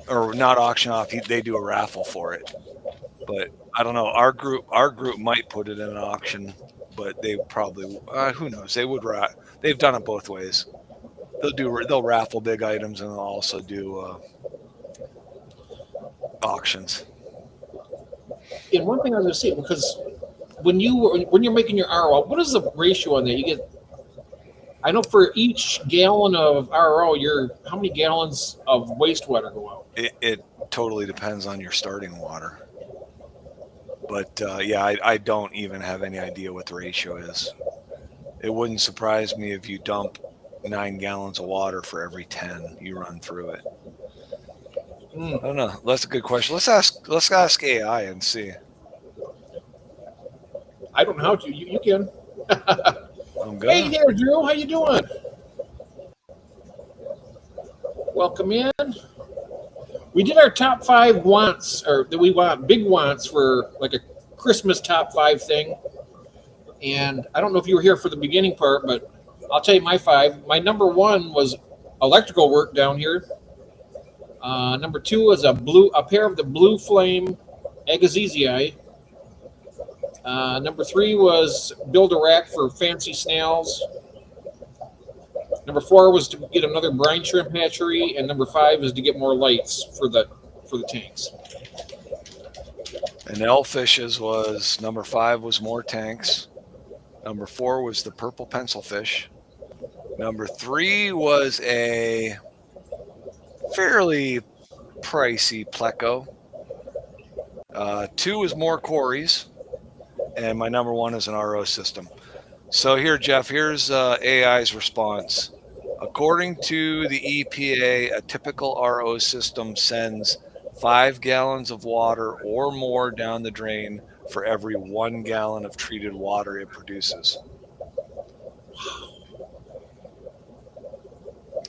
or not auction off. They do a raffle for it, but I don't know. Our group might put it in an auction, but they probably who knows? They've done it both ways. They'll raffle big items and they'll also do auctions. And one thing I was going to say, because when you're making your RO, what is the ratio on that? You get, I know for each gallon of RO, how many gallons of wastewater go out? It totally depends on your starting water. But I don't even have any idea what the ratio is. It wouldn't surprise me if you dump 9 gallons of water for every 10 you run through it. I don't know. That's a good question. Let's ask AI and see. I don't know how to. You can. I'm good. Hey there, Drew. How you doing? Welcome in. We did our top 5 wants, or that we want big wants for like a Christmas top 5 thing. And I don't know if you were here for the beginning part, but I'll tell you my 5. My number 1 was electrical work down here. Number 2 was a pair of the Blue Flame Agassizi. Number 3 was build a rack for fancy snails. Number 4 was to get another brine shrimp hatchery, and number 5 is to get more lights for the tanks. And L-Fishes was number 5 was more tanks. Number 4 was the purple pencilfish. Number 3 was a fairly pricey pleco. 2 was more Corys, and my number 1 is an RO system. So here, Jeff, here's AI's response. According to the EPA, a typical RO system sends 5 gallons of water or more down the drain for every 1 gallon of treated water it produces.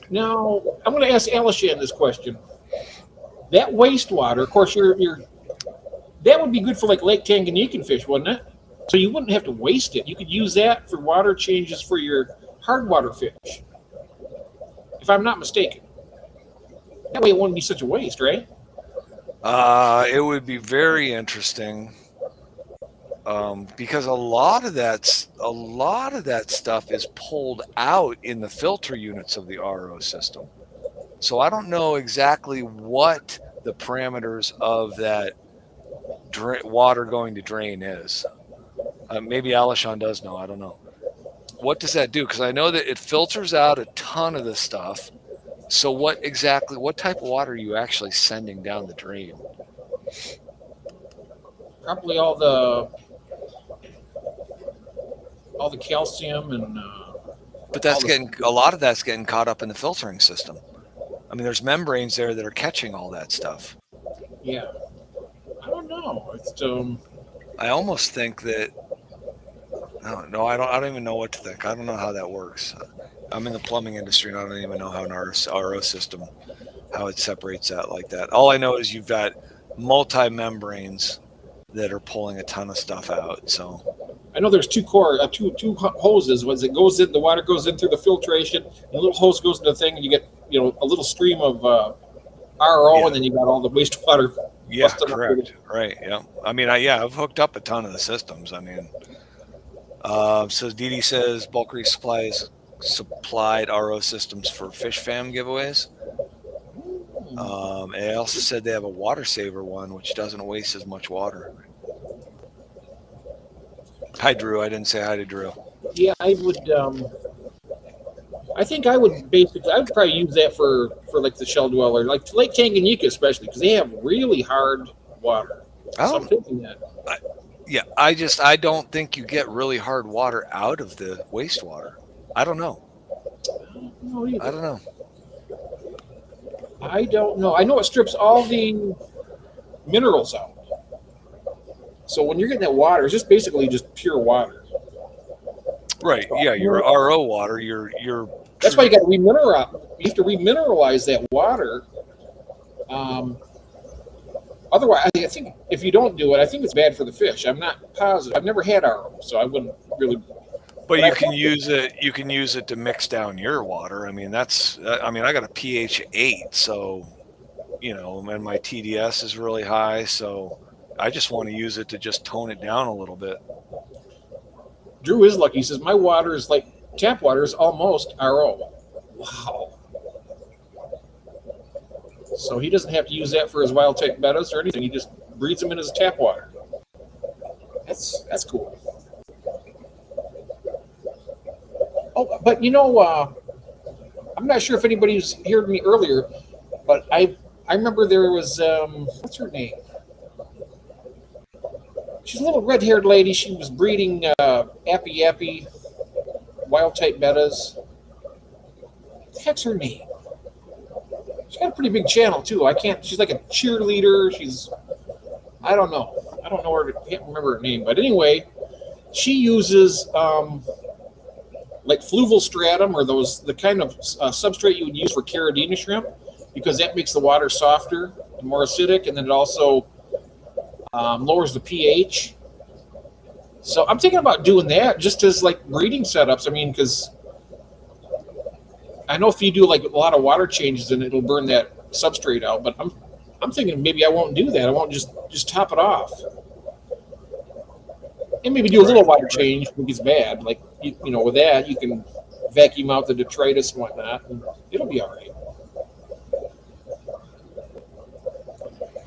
Now, I'm going to ask Alishan this question. That wastewater, of course, that would be good for like Lake Tanganyika fish, wouldn't it? So you wouldn't have to waste it. You could use that for water changes for your hard water fish, if I'm not mistaken. That way it wouldn't be such a waste, right? It would be very interesting because a lot of that stuff is pulled out in the filter units of the RO system. So I don't know exactly what the parameters of that water going to drain is. Maybe Alishan does know. I don't know. What does that do? Because I know that it filters out a ton of this stuff. So what type of water are you actually sending down the drain? Probably all the calcium and. But a lot of that's getting caught up in the filtering system. I mean, there's membranes there that are catching all that stuff. Yeah, I don't know. It's I almost think that. No, I don't even know what to think. I don't know how that works. I'm in the plumbing industry, and I don't even know how an RO system, how it separates that like that. All I know is you've got multi-membranes that are pulling a ton of stuff out. So I know there's two hoses. Once it goes in, the water goes in through the filtration, and a little hose goes into the thing, and you get a little stream of RO, and then you got all the wastewater. Yeah, correct. Right. Yeah. I mean, I've hooked up a ton of the systems. I mean, so Dee says Bulk Reef supplied RO systems for fish fam giveaways. And they also said they have a water saver one, which doesn't waste as much water. Hi, Drew. I didn't say hi to Drew. Yeah, I would. I think I would probably use that for like the shell dweller, like Lake Tanganyika especially, because they have really hard water. Oh. So I'm thinking that. I don't think you get really hard water out of the wastewater. I don't know. I don't know. I don't know. I know it strips all the minerals out. So when you're getting that water, it's just basically just pure water. Right. Yeah, your RO water, your That's why you got to remineralize. You have to remineralize that water. Otherwise, I think if you don't do it, I think it's bad for the fish. I'm not positive. I've never had RO, so I wouldn't really. But you can use it. You can use it to mix down your water. I mean, I got a pH 8, so and my TDS is really high, so I just want to use it to just tone it down a little bit. Drew is lucky. He says my water is like tap water is almost RO. Wow. So he doesn't have to use that for his wild type bettas or anything. He just breeds them in his tap water. That's cool. Oh, but I'm not sure if anybody's heard me earlier, but I remember there was what's her name? She's a little red-haired lady. She was breeding appy wild type bettas. What the heck's her name? She's got a pretty big channel too. She's like a cheerleader. I don't know her. I can't remember her name. But anyway, she uses like fluval stratum, or the kind of substrate you would use for caridina shrimp, because that makes the water softer and more acidic, and then it also lowers the pH. So I'm thinking about doing that just as like breeding setups. I mean, because I know if you do like a lot of water changes, then it'll burn that substrate out. But I'm thinking maybe I won't do that. I won't just top it off, and maybe do a little water change when it gets bad. Like with that you can vacuum out the detritus and whatnot, and it'll be all right.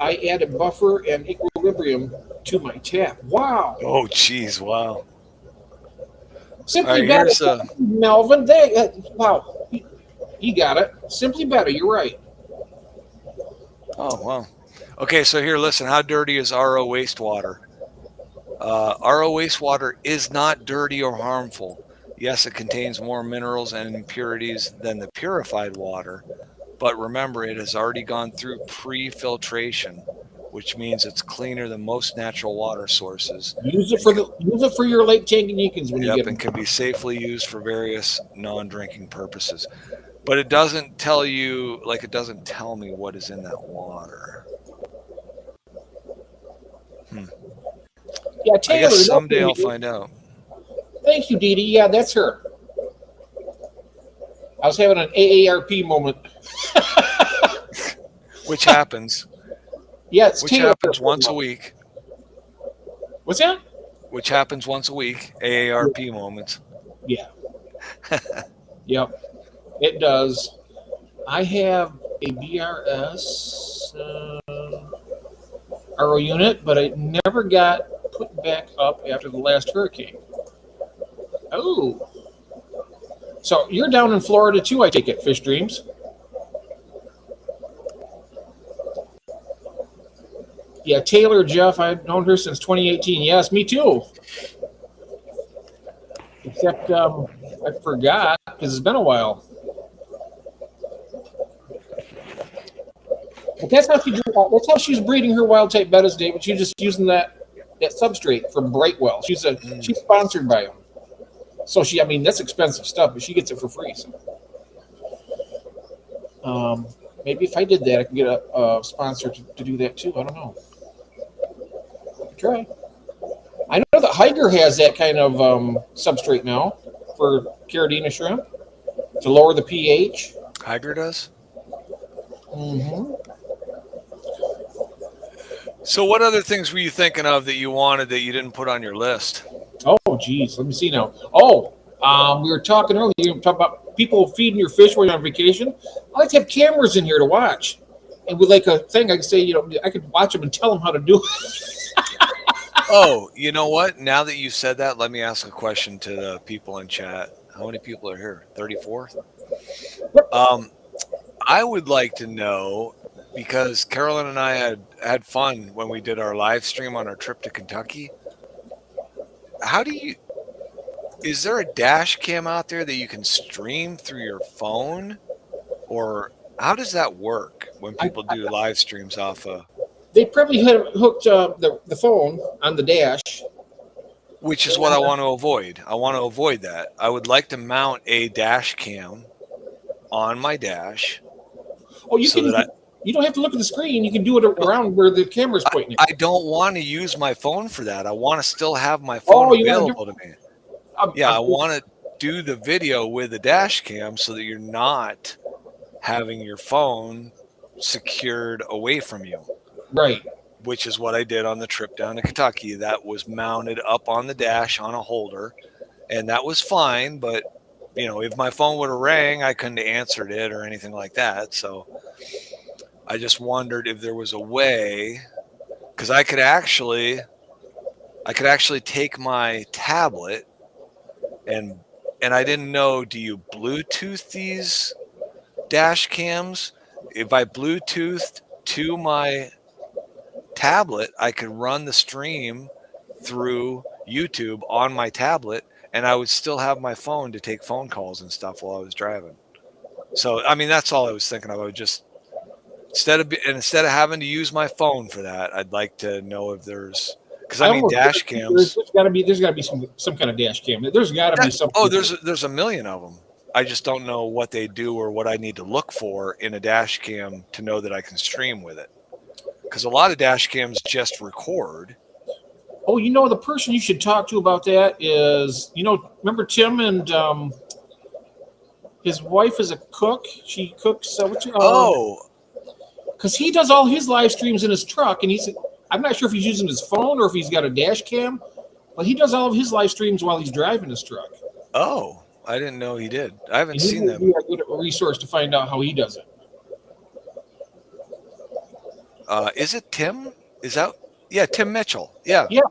I added buffer and equilibrium to my tap. Wow. Oh, geez, wow. Simply All right, better. here's Melvin, wow. You got it. Simply better. You're right. Oh, wow. Okay, so here, listen. How dirty is RO wastewater? RO wastewater is not dirty or harmful. Yes, it contains more minerals and impurities than the purified water, but remember, it has already gone through pre-filtration, which means it's cleaner than most natural water sources. Use it for your Lake Tanganyikans when you get them. And can be safely used for various non-drinking purposes. But it doesn't tell you, like it doesn't tell me what is in that water. Yeah, Taylor. I guess someday I'll find out. Thank you, Dee Dee. Yeah, that's her. I was having an AARP moment. Which happens. Yeah, it's Which Taylor. happens once a week. What's that? Which happens once a week. AARP moments. Yeah. Yep. It does. I have a BRS RO unit, but it never got put back up after the last hurricane. Oh. So you're down in Florida too, I take it, Fish Dreams. Yeah, Taylor, Jeff, I've known her since 2018. Yes, me too. Except I forgot because it's been a while. But that's how she's breeding her wild type bettas, David. She's just using that substrate from Brightwell. She's sponsored by them. So that's expensive stuff, but she gets it for free. So. Maybe if I did that, I could get a sponsor to do that too. I don't know. Try. I know that Higer has that kind of substrate now for Caridina shrimp to lower the pH. Higer does? Mm-hmm. So what other things were you thinking of that you wanted that you didn't put on your list? Oh, geez. Let me see now. We were talking earlier. You were talking about people feeding your fish while you're on vacation. I like to have cameras in here to watch. And with like a thing, I could say, I could watch them and tell them how to do it. Oh, you know what? Now that you said that, let me ask a question to the people in chat. How many people are here? 34? I would like to know, because Carolyn and I had fun when we did our live stream on our trip to Kentucky. Is there a dash cam out there that you can stream through your phone? Or how does that work when people do live streams off of? They probably had hooked the phone on the dash. Which is what I want to avoid. I want to avoid that. I would like to mount a dash cam on my dash. Oh, you don't have to look at the screen. You can do it around where the camera's pointing. I don't want to use my phone for that. I want to still have my phone available to me. I want to do the video with the dash cam so that you're not having your phone secured away from you. Right. Which is what I did on the trip down to Kentucky. That was mounted up on the dash on a holder, and that was fine. But, if my phone would have rang, I couldn't have answered it or anything like that. So I just wondered if there was a way, because I could actually take my tablet and I didn't know, do you Bluetooth these dash cams? If I Bluetoothed to my tablet, I could run the stream through YouTube on my tablet, and I would still have my phone to take phone calls and stuff while I was driving. So, that's all I was thinking of. I would just, instead of having to use my phone for that, I'd like to know if there's, because dash cams. There's got to be some kind of dash cam. There's got to be something. Oh, there's a million of them. I just don't know what they do or what I need to look for in a dash cam to know that I can stream with it. Because a lot of dash cams just record. Oh, the person you should talk to about that is, remember Tim and His wife is a cook. She cooks. Oh, Because he does all his live streams in his truck, and I'm not sure if he's using his phone or if he's got a dash cam, but he does all of his live streams while he's driving his truck. oh, I didn't know he did. I haven't And he seen would them. be a good resource to find out how he does it. Is it Tim? Is that? Yeah, Tim Mitchell. Yeah. Yeah.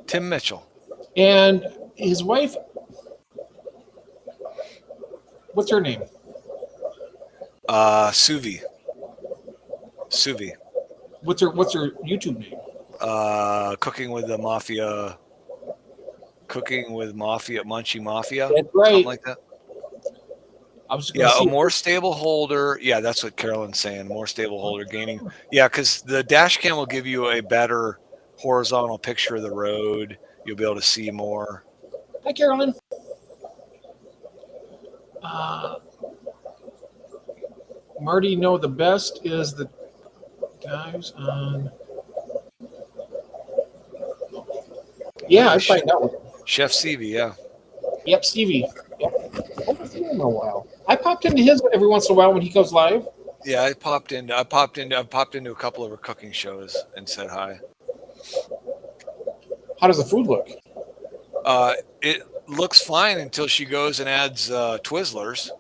Tim Mitchell. And his wife, what's her name? Suvi. What's her YouTube name? Cooking with Mafia, Munchie Mafia. That's right. Something like that. I was Yeah, a more stable holder. Yeah, that's what Carolyn's saying. More stable holder gaining. Yeah, because the dash cam will give you a better horizontal picture of the road. You'll be able to see more. Hi, Carolyn. Marty, no, the best is the guys on. Yeah, I find out. Chef Stevie, yeah. Yep, Stevie. Yep. I haven't seen him in a while. I popped into his every once in a while when he goes live. Yeah, I popped into a couple of her cooking shows and said hi. How does the food look? It looks fine until she goes and adds Twizzlers.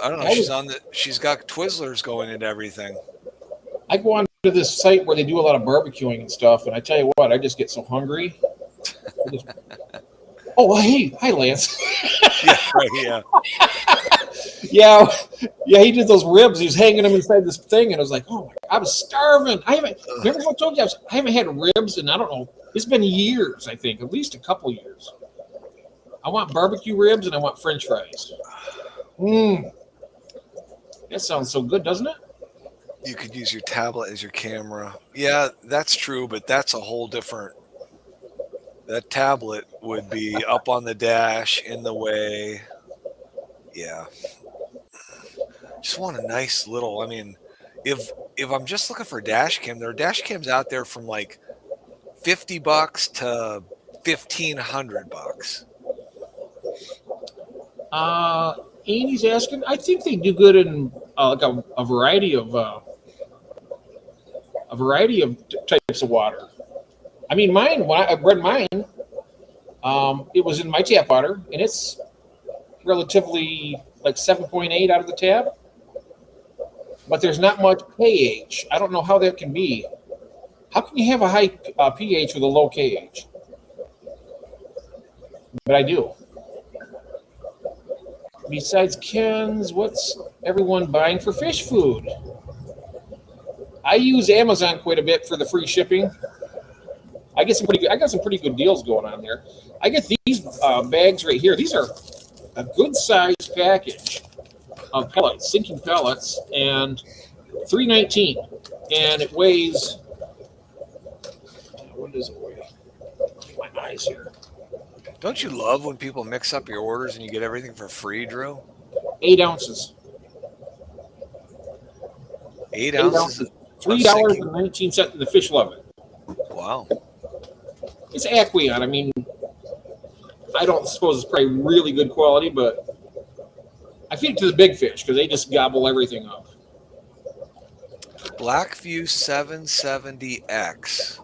I don't know. She's got Twizzlers going into everything. I go on to this site where they do a lot of barbecuing and stuff, and I tell you what, I just get so hungry. Oh, hey, hi, Lance. Yeah, right, yeah. Yeah, he did those ribs. He was hanging them inside this thing, and I was like, oh, my God, I was starving. Remember how I told you I haven't had ribs, and I don't know, it's been years, I think, at least a couple years. I want barbecue ribs, and I want French fries. That sounds so good, doesn't it? You could use your tablet as your camera. Yeah, that's true, but that's a whole different. That tablet would be up on the dash in the way. Yeah. Just want a nice little. I mean, if I'm just looking for a dash cam, there are dash cams out there from like $50 to $1,500. Amy's asking. I think they do good in like a variety of types of water. I mean, mine. When I bred mine, it was in my tap water, and it's relatively like 7.8 out of the tap. But there's not much pH. I don't know how that can be. How can you have a high pH with a low KH? But I do. Besides Ken's, what's everyone buying for fish food? I use Amazon quite a bit for the free shipping. I got some pretty good deals going on there. I get these bags right here. These are a good sized package of pellets, sinking pellets, and $3.19, and it weighs. What does it weigh? My eyes here. Don't you love when people mix up your orders and you get everything for free, Drew? 8 ounces. 8 ounces. $3.19. The fish love it. Wow. It's Aqueon. I mean, I don't suppose it's probably really good quality, but I feed it to the big fish because they just gobble everything up. Blackview 770X.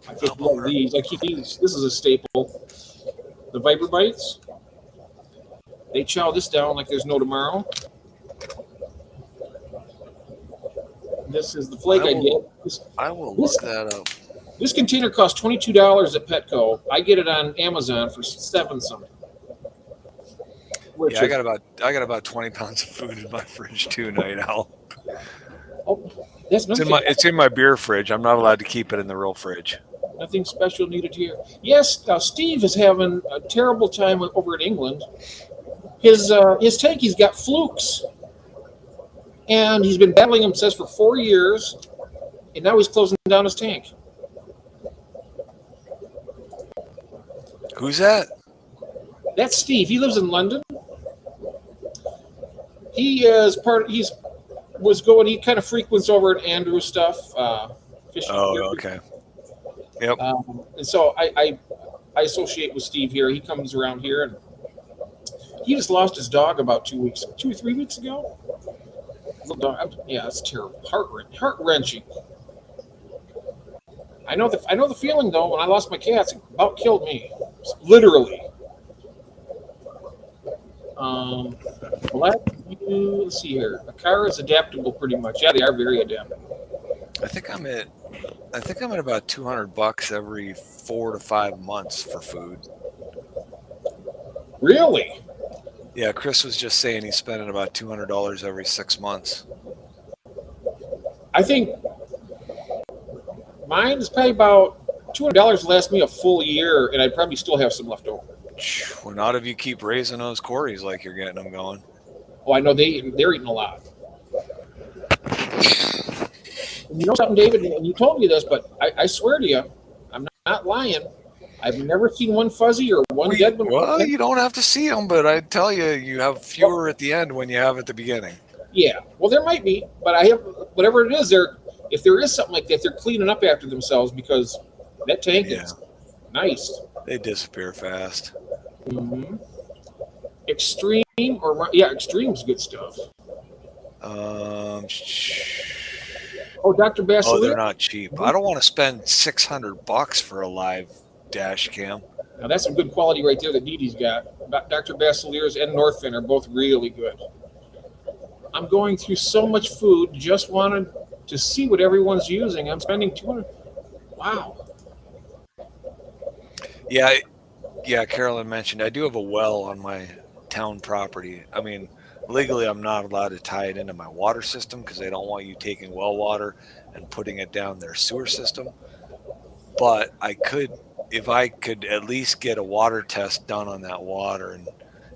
I just love these. I keep these. This is a staple. The Viper Bites. They chow this down like there's no tomorrow. This is the flake I get. I will look that up. This container costs $22 at Petco. I get it on Amazon for $7 something. Yeah, I got about 20 pounds of food in my fridge too, Night Owl. Oh, that's nothing. It's in my beer fridge. I'm not allowed to keep it in the real fridge. Nothing special needed here. Yes, Steve is having a terrible time over in England. His tank, he's got flukes, and he's been battling them, says, for 4 years, and now he's closing down his tank. Who's that? That's Steve. He lives in London. He is he kind of frequents over at Andrew's stuff. Fishing. Oh, okay. Yep. And so I associate with Steve here. He comes around here, and He just lost his dog about 2 or 3 weeks ago. Little dog. Yeah, it's terrible. Heart wrenching. I know the feeling though. When I lost my cats, it about killed me, literally. Um, Black, let's see here. A car is adaptable pretty much. Yeah, they are very adaptable. I think I'm at about $200 every 4 to 5 months for food. Really? Yeah, Chris was just saying he's spending about $200 every 6 months. I think mine is probably about $200 last me a full year, and I'd probably still have some left over. Well, not if you keep raising those Corys like you're getting them going. Oh, I know they're eating a lot. And you know something, David? And you told me this, but I swear to you, I'm not lying. I've never seen one fuzzy or one dead one. Well, you don't have to see them, but I tell you, you have fewer at the end when you have at the beginning. Yeah, well, there might be, but I have whatever it is. If there is something like that, they're cleaning up after themselves because that tank is nice. They disappear fast. Mm-hmm. Extreme Extreme's good stuff. Oh, Dr. Bassler. Oh, they're not cheap. I don't want to spend $600 for a live dash cam. Now that's some good quality right there that Dee Dee's got. Dr. Bassler's and Northfin are both really good. I'm going through so much food. Just wanted to see what everyone's using. I'm spending $200. Wow. Yeah. Carolyn mentioned I do have a well on my town property. I mean, legally, I'm not allowed to tie it into my water system because they don't want you taking well water and putting it down their sewer system. But if I could at least get a water test done on that water, and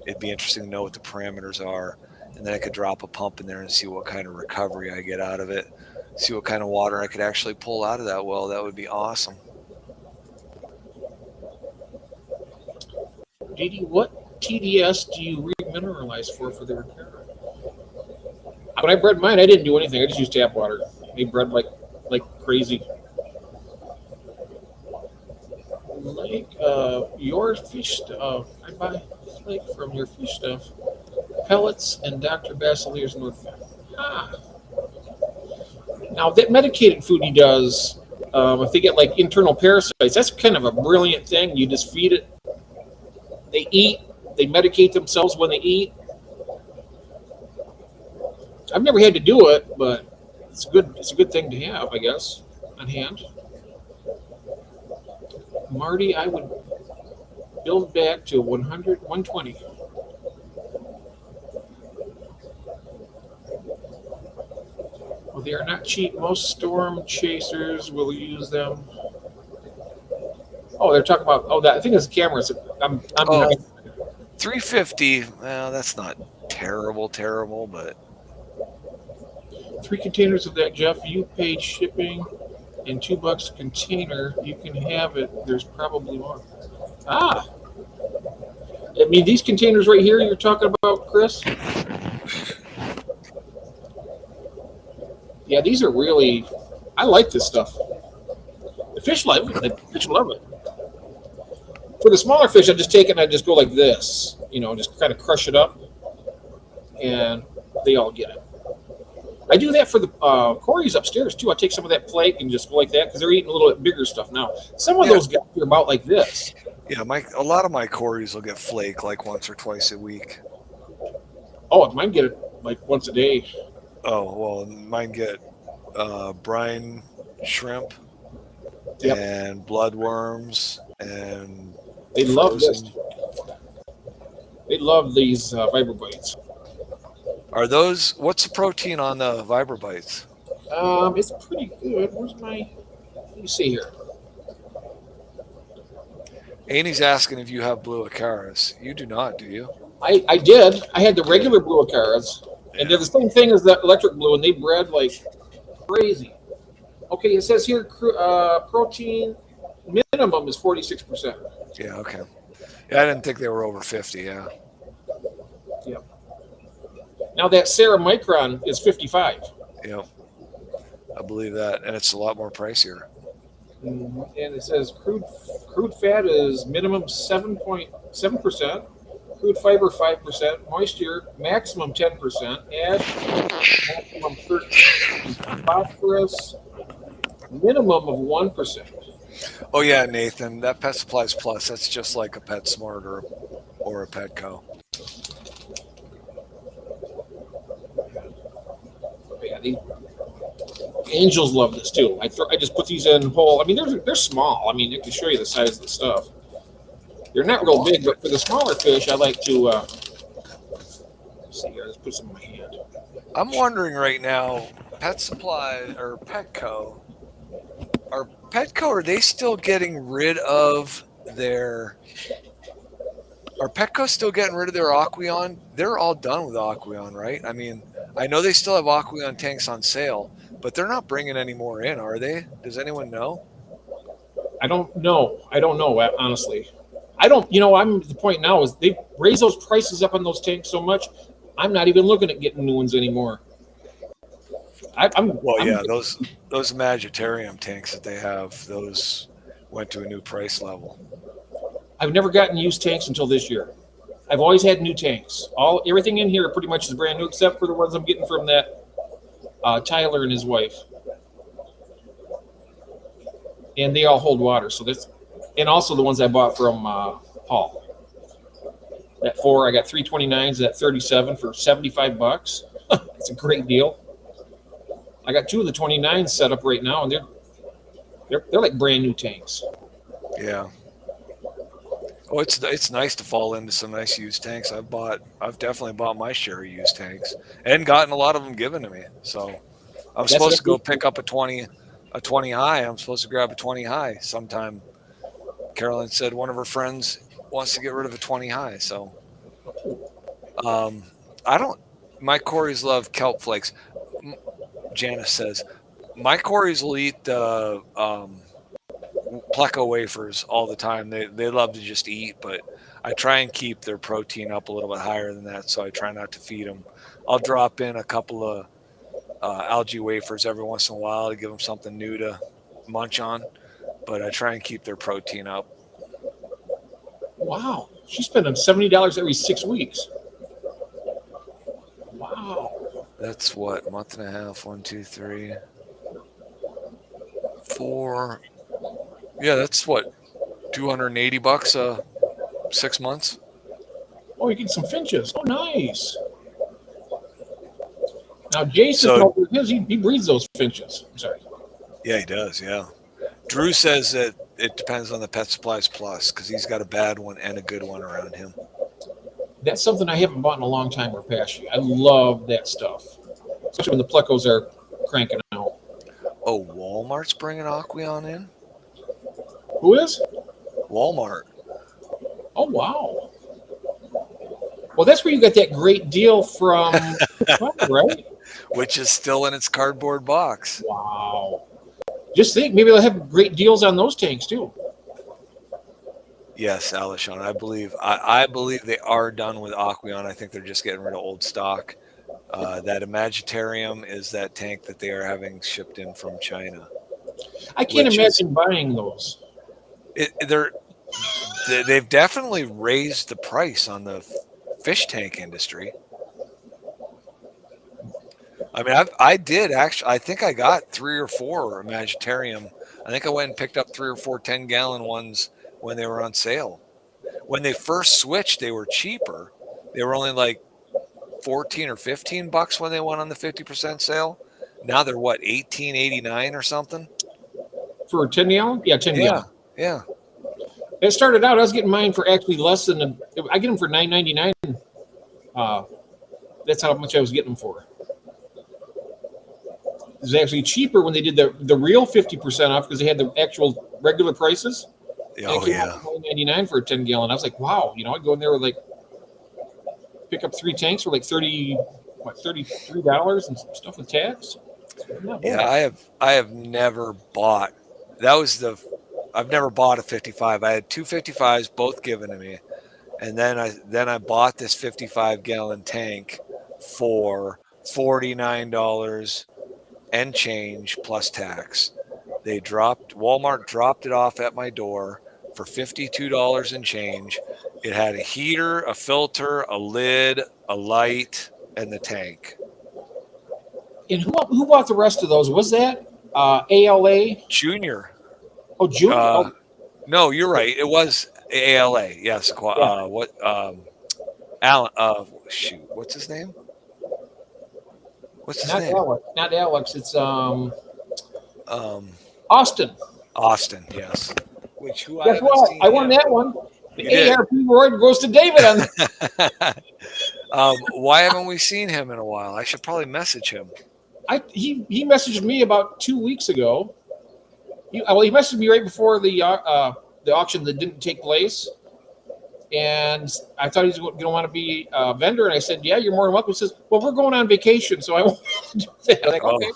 it'd be interesting to know what the parameters are. And then I could drop a pump in there and see what kind of recovery I get out of it. See what kind of water I could actually pull out of that well. That would be awesome. Dee Dee, what TDS do you remineralize for the repair? When I bred mine, I didn't do anything. I just used tap water. They bred like crazy. Like your fish stuff. I buy flake from your fish stuff. Pellets and Dr. Bassler's Northfin. Now that medicated food he does, if they get like internal parasites, that's kind of a brilliant thing. You just feed it. They eat. They medicate themselves when they eat. I've never had to do it, but it's good. It's a good thing to have, I guess, on hand. Marty, I would build back to 100, 120. Well, they are not cheap. Most storm chasers will use them. Oh, they're talking about. I think it's cameras. I'm $350. Well, that's not terrible, but 3 containers of that, Jeff. You paid shipping and $2 a container. You can have it. There's probably more. I mean, these containers right here you're talking about, Chris? Yeah, these are really. I like this stuff. The fish love it. The fish love it. For the smaller fish, I just take it and I just go like this. Just kind of crush it up, and they all get it. I do that for the Corys upstairs too. I take some of that flake and just go like that because they're eating a little bit bigger stuff now. Some of those guys are about like this. Yeah, a lot of my Corys will get flake like once or twice a week. Oh, mine get it like once a day. Oh, well, mine get brine shrimp and bloodworms, and they love this. They love these vibrobites. Are those? What's the protein on the vibrobites? It's pretty good. Where's my? Let me see here. Annie's asking if you have blue acaras. You do not, do you? I did. I had the regular blue acaras, and they're the same thing as the electric blue, and they bred like crazy. Okay, it says here protein minimum is 46%. Yeah. Okay. Yeah, I didn't think they were over 50. Yeah. Yep. Now that Sarah Micron is 55. Yep. I believe that, and it's a lot more pricier. And it says crude fat is minimum 7.7%. crude fiber 5%, moisture maximum 10%, ash maximum 13%, phosphorus minimum of 1%. Oh yeah, Nathan, that Pet Supplies Plus, that's just like a PetSmart or a Petco. Yeah, the angels love this too. I just put these in whole. I mean, they're small. I mean, I can show you the size of the stuff. They're not real big, but for the smaller fish, I like to. Let's see here. Let's put some in my hand. I'm wondering right now, Pet Supply or Petco, are they still getting rid of their? Are Petco still getting rid of their Aqueon? They're all done with Aqueon, right? I mean, I know they still have Aqueon tanks on sale, but they're not bringing any more in, are they? Does anyone know? I don't know. I don't know, honestly. I don't. You know, I'm at the point now is they raise those prices up on those tanks so much. I'm not even looking at getting new ones anymore. Well, yeah, those Imaginarium tanks that they have, those went to a new price level. I've never gotten used tanks until this year. I've always had new tanks. Everything in here pretty much is brand new, except for the ones I'm getting from that Tyler and his wife, and they all hold water. So this, and also the ones I bought from Paul. That I got 329s at 37 for $75. It's a great deal. I got two of the 29s set up right now, and they're like brand new tanks. Yeah. Oh, it's nice to fall into some nice used tanks. I've definitely bought my share of used tanks and gotten a lot of them given to me. So I'm supposed to go pick up a 20 high. I'm supposed to grab a 20 high sometime. Carolyn said one of her friends wants to get rid of a 20 high. So I don't. My Corys love kelp flakes. Janice says my Corys will eat Pleco wafers all the time. They love to just eat, but I try and keep their protein up a little bit higher than that, so I try not to feed them. I'll drop in a couple of algae wafers every once in a while to give them something new to munch on, but I try and keep their protein up. Wow, she's spending $70 every 6 weeks. Wow. That's what, a month and a half, 1, 2, 3, 4. Yeah, that's what, $280 6 months. Oh, you get some finches. Oh, nice. Now Jason, he breeds those finches. I'm sorry. Yeah, he does. Yeah. Drew says that it depends on the Pet Supplies Plus because he's got a bad one and a good one around him. That's something I haven't bought in a long time, Rapashi. I love that stuff, especially when the plecos are cranking out. Oh, Walmart's bringing Aqueon in? Who is? Walmart. Oh, wow. Well, that's where you got that great deal from, right? Which is still in its cardboard box. Wow. Just think, maybe they'll have great deals on those tanks, too. Yes, Alishon, I believe they are done with Aqueon. I think they're just getting rid of old stock. That Imaginarium is that tank that they are having shipped in from China. I can't imagine buying those. They've definitely raised the price on the fish tank industry. I mean, I did actually. I think I got 3 or 4 Imaginarium. I think I went and picked up 3 or 4 10-gallon ones when they were on sale. When they first switched, they were cheaper. They were only like $14 or $15 when they went on the 50% sale. Now they're what, $18.89 or something for a 10-gallon? Yeah, 10-gallon. Yeah. It started out. I was getting mine for actually less than I get them for $9.99. That's how much I was getting them for. It was actually cheaper when they did the real 50% off because they had the actual regular prices. Oh, yeah. $9.99 for a 10-gallon. I was like, wow. You know, I'd go in there with pick up 3 tanks for like $33 and stuff with tax. Yeah, I have never bought. I've never bought a 55. I had 2 55s, both given to me, and then I bought this 55-gallon tank for $49 and change plus tax. Walmart dropped it off at my door for $52 and change, It had a heater, a filter, a lid, a light, and the tank. And who bought the rest of those? Was that ALA? Junior. Oh, Junior. Oh, No, you're right. It was ALA. Yes. yeah. What? Alan. Shoot. What's his name? What's his Not name? Alex. Not Alex. It's Um, Austin. Austin. Yes. Which who I Guess haven't what? seen I won yet. that one. You The did. ARP award goes to David on that. Why haven't we seen him in a while? I should probably message him. He messaged me about 2 weeks ago. He messaged me right before the auction that didn't take place, and I thought he was going to want to be a vendor, and I said, "Yeah, you're more than welcome." He says, "Well, we're going on vacation, so I won't do that." I'm like, okay.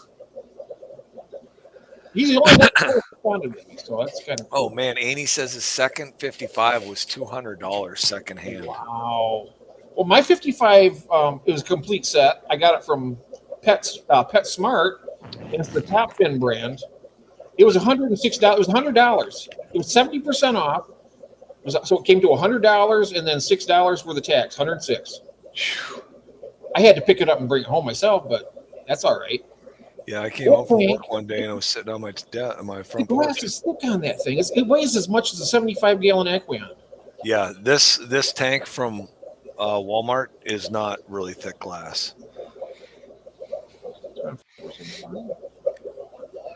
He's the only one that responded to me, so that's kind of cool. Oh man, Annie says his second 55 was $200 secondhand. Wow. Well, my 55, it was a complete set. I got it from PetSmart. It's the Top Fin brand. It was $106. It was $100. It was 70% off. So it came to $100 and then $6 for the tax. $106. I had to pick it up and bring it home myself, but that's all right. Yeah, I came home from work one day and I was sitting on my front The porch. glass is thick on that thing. It weighs as much as a 75-gallon Aqueon. Yeah, this tank from Walmart is not really thick glass.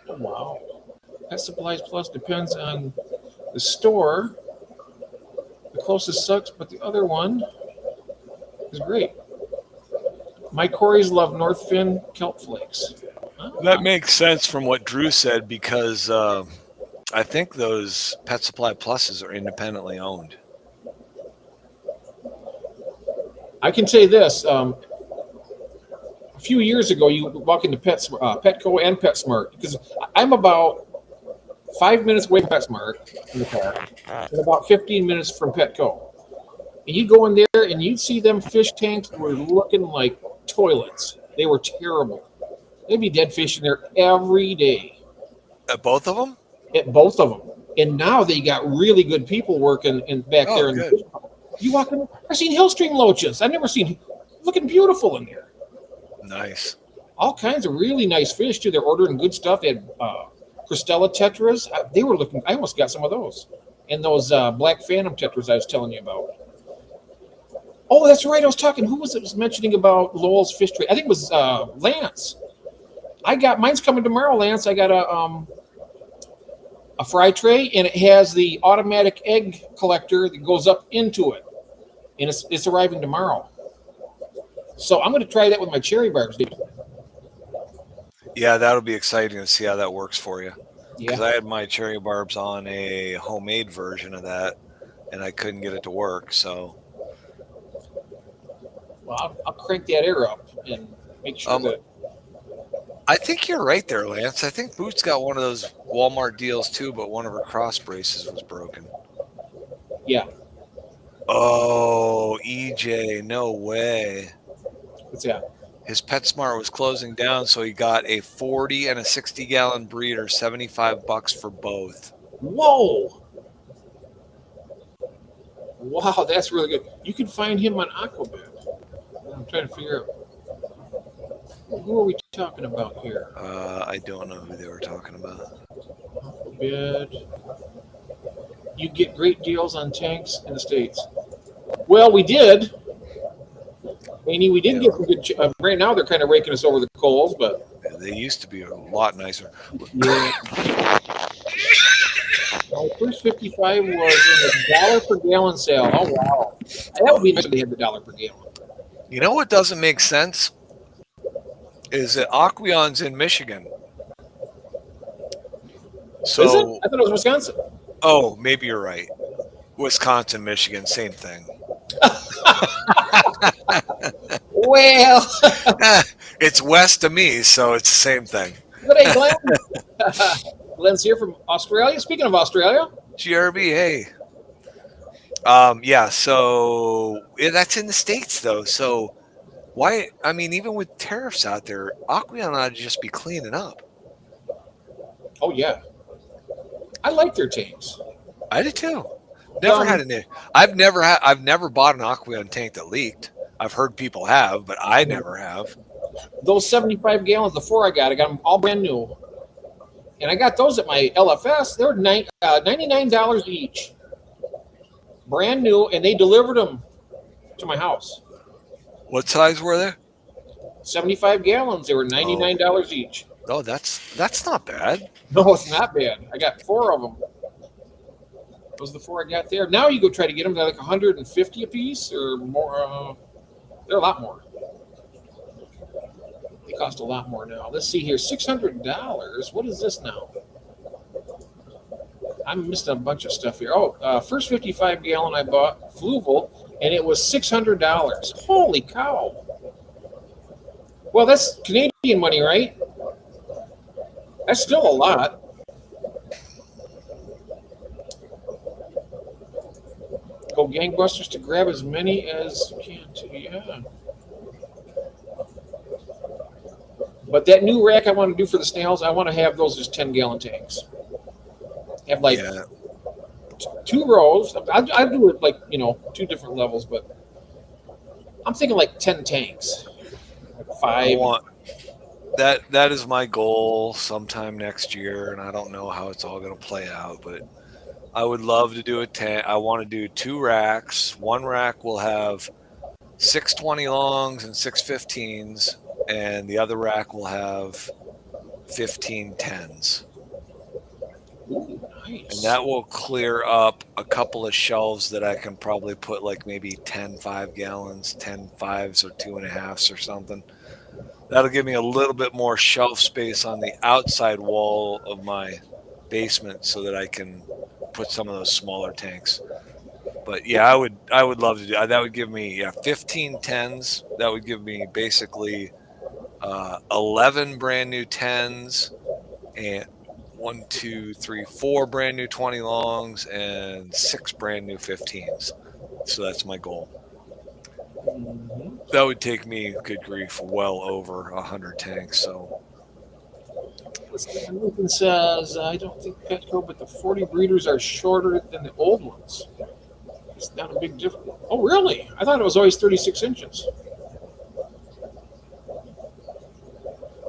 Oh, wow. Pet Supplies Plus depends on the store. The closest sucks, but the other one is great. My Corys love North Fin kelp flakes. That makes sense from what Drew said because I think those Pet Supply Pluses are independently owned. I can say this. A few years ago, you walk into Petco and PetSmart, because I'm about 5 minutes away from PetSmart in the car and about 15 minutes from Petco. And you go in there and you'd see them fish tanks were looking like toilets. They were terrible. There'd be dead fish in there every day. At both of them? At both of them. And now they got really good people working back there. In Good. You walk in, I've seen Hillstream loaches. I've never seen, looking beautiful in there. Nice. All kinds of really nice fish, too. They're ordering good stuff. They had Cristela tetras. They were looking, I almost got some of those. And those Black Phantom tetras I was telling you about. Oh, that's right. I was talking, who was it was mentioning about Lowell's fish trade? I think it was Lance. Mine's coming tomorrow, Lance. I got a fry tray, and it has the automatic egg collector that goes up into it. And it's arriving tomorrow. So I'm going to try that with my cherry barbs, dude. Yeah, that'll be exciting to see how that works for you. Because Yeah. I had my cherry barbs on a homemade version of that, and I couldn't get it to work. So, Well, I'll crank that air up and make sure that. I think you're right there, Lance. I think Boots got one of those Walmart deals too, but one of her cross braces was broken. Yeah. Oh, EJ, no way. What's that? His PetSmart was closing down, so he got a 40 and a 60-gallon breeder, $75 for both. Whoa. Wow, that's really good. You can find him on Aquabed. I'm trying to figure out. Who are we talking about here? I don't know who they were talking about. Aquabed. You get great deals on tanks in the States. Well, we did. Amy, we did get some good. Right now, they're kind of raking us over the coals, but They used to be a lot nicer. yeah. My first 55 was in the dollar per gallon sale. Oh wow, that would be nice if they had the dollar per gallon. You know what doesn't make sense? Is that Aqueon's in Michigan. So, Is it? I thought it was Wisconsin. Oh, maybe you're right. Wisconsin, Michigan, same thing. Well, It's west of me, so it's the same thing. but hey, Glenn. Glenn's here from Australia. Speaking of Australia, GRB, hey. Yeah, so that's in the States, though. So why? I mean, even with tariffs out there, Aqueon ought to just be cleaning up. oh yeah, I like their tanks. I do too. Never had an issue. I've never bought an Aqueon tank that leaked. I've heard people have, but I never have. Those 75 gallons, the four I got them all brand new. And I got those at my LFS. They were $99 each. Brand new, and they delivered them to my house. What size were they? 75 gallons. They were $99 each. Oh, that's not bad. No, it's not bad. I got four of them. Those are the four I got there. Now you go try to get them. They're like 150 a piece or more. They're a lot more. They cost a lot more now. Let's see here. $600. What is this now? I'm missing a bunch of stuff here. Oh, first 55 gallon I bought, Fluval, and it was $600. Holy cow. Well, that's Canadian money, right? That's still a lot. Go gangbusters to grab as many as you can too. Yeah. But that new rack I want to do for the snails, I want to have those as 10-gallon tanks. Have like 2 rows. I do it like, two different levels, but I'm thinking like 10 tanks. Like 5. That is my goal sometime next year, and I don't know how it's all going to play out, but I would love to do a tank. I want to do 2 racks. One rack will have 6 20 longs and 6 15s, and the other rack will have 15 10s. Ooh, nice. And that will clear up a couple of shelves that I can probably put like maybe 10 5 gallons, 10 5s or 2.5s or something. That'll give me a little bit more shelf space on the outside wall of my basement so that I can put some of those smaller tanks. But yeah, I would love to do that. That would give me 15 10s. That would give me basically 11 brand new 10s and 1, 2, 3, 4 brand new 20 longs and 6 brand new 15s. So that's my goal. Mm-hmm. That would take me, good grief, well over 100 tanks. So Nathan says, I don't think Petco, but the 40 breeders are shorter than the old ones. It's not a big difference. Oh, really? I thought it was always 36 inches.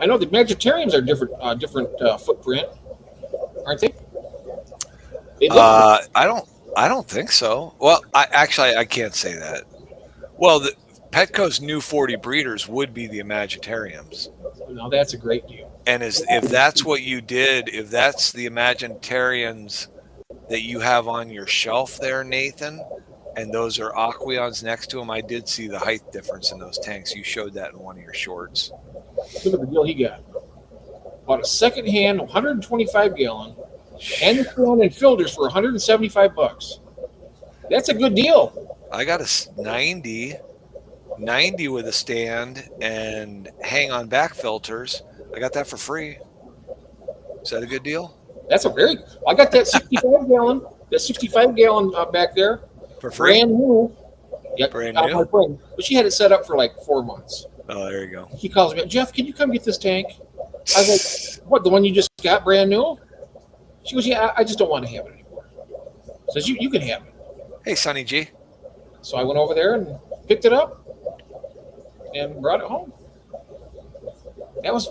I know the Vegetarians are different footprint, aren't they? I don't think so. Well, I can't say that. Well, Petco's new 40 breeders would be the Imaginariums. Now that's a great deal. And if that's what you did, if that's the Imaginariums that you have on your shelf there, Nathan, and those are Aqueons next to them, I did see the height difference in those tanks. You showed that in one of your shorts. Look at the deal he got. Bought a second-hand 125-gallon and filters for $175. That's a good deal. I got a 90 with a stand and hang-on back filters. I got that for free. Is that a good deal? That's I got that 65-gallon, back there. For free? Brand new. Yep, brand new? My friend. But she had it set up for like 4 months. Oh, there you go. He calls me, Jeff, can you come get this tank? I was like, what, the one you just got brand new? She goes, yeah, I just don't want to have it anymore. Says, you can have it. Hey, Sonny G. So I went over there and picked it up and brought it home. That was...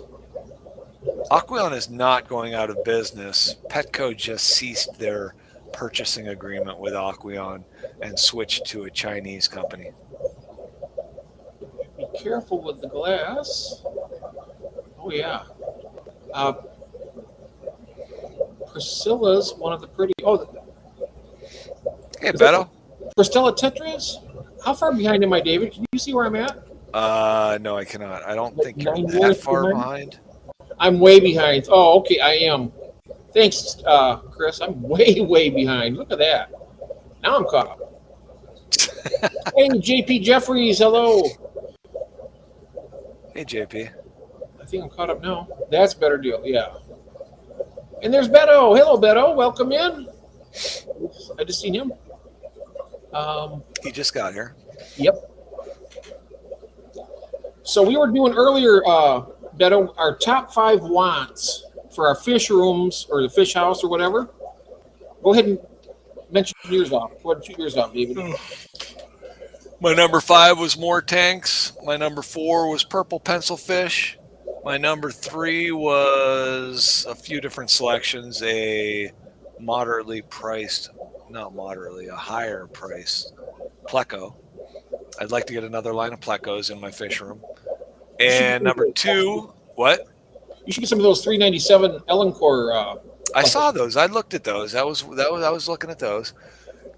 Aqueon is not going out of business. Petco just ceased their purchasing agreement with Aqueon and switched to a Chinese company. Be careful with the glass. Oh, yeah. Priscilla's one of the pretty... Hey, Beto. Priscilla Tetras? How far behind am I, David? Can you see where I'm at? No, I cannot. I don't think you're that far behind. I'm way behind. Oh, okay, I am. Thanks, Chris. I'm way, way behind. Look at that. Now I'm caught up. Hey, JP Jeffries, hello. Hey, JP. I think I'm caught up now. That's a better deal, yeah. And there's Beto. Hello, Beto. Welcome in. I just seen him. He just got here. Yep. So we were doing earlier, Beto, our top 5 wants for our fish rooms or the fish house or whatever. Go ahead and mention yours off. Go ahead and shoot yours off, David. My number 5 was more tanks. My number 4 was purple pencil fish. My number 3 was a few different selections. A moderately priced, not moderately, a higher priced pleco. I'd like to get another line of plecos in my fish room. And number 2, what? You should get some of those 397 Ellencore. I saw those. I looked at those. I was looking at those.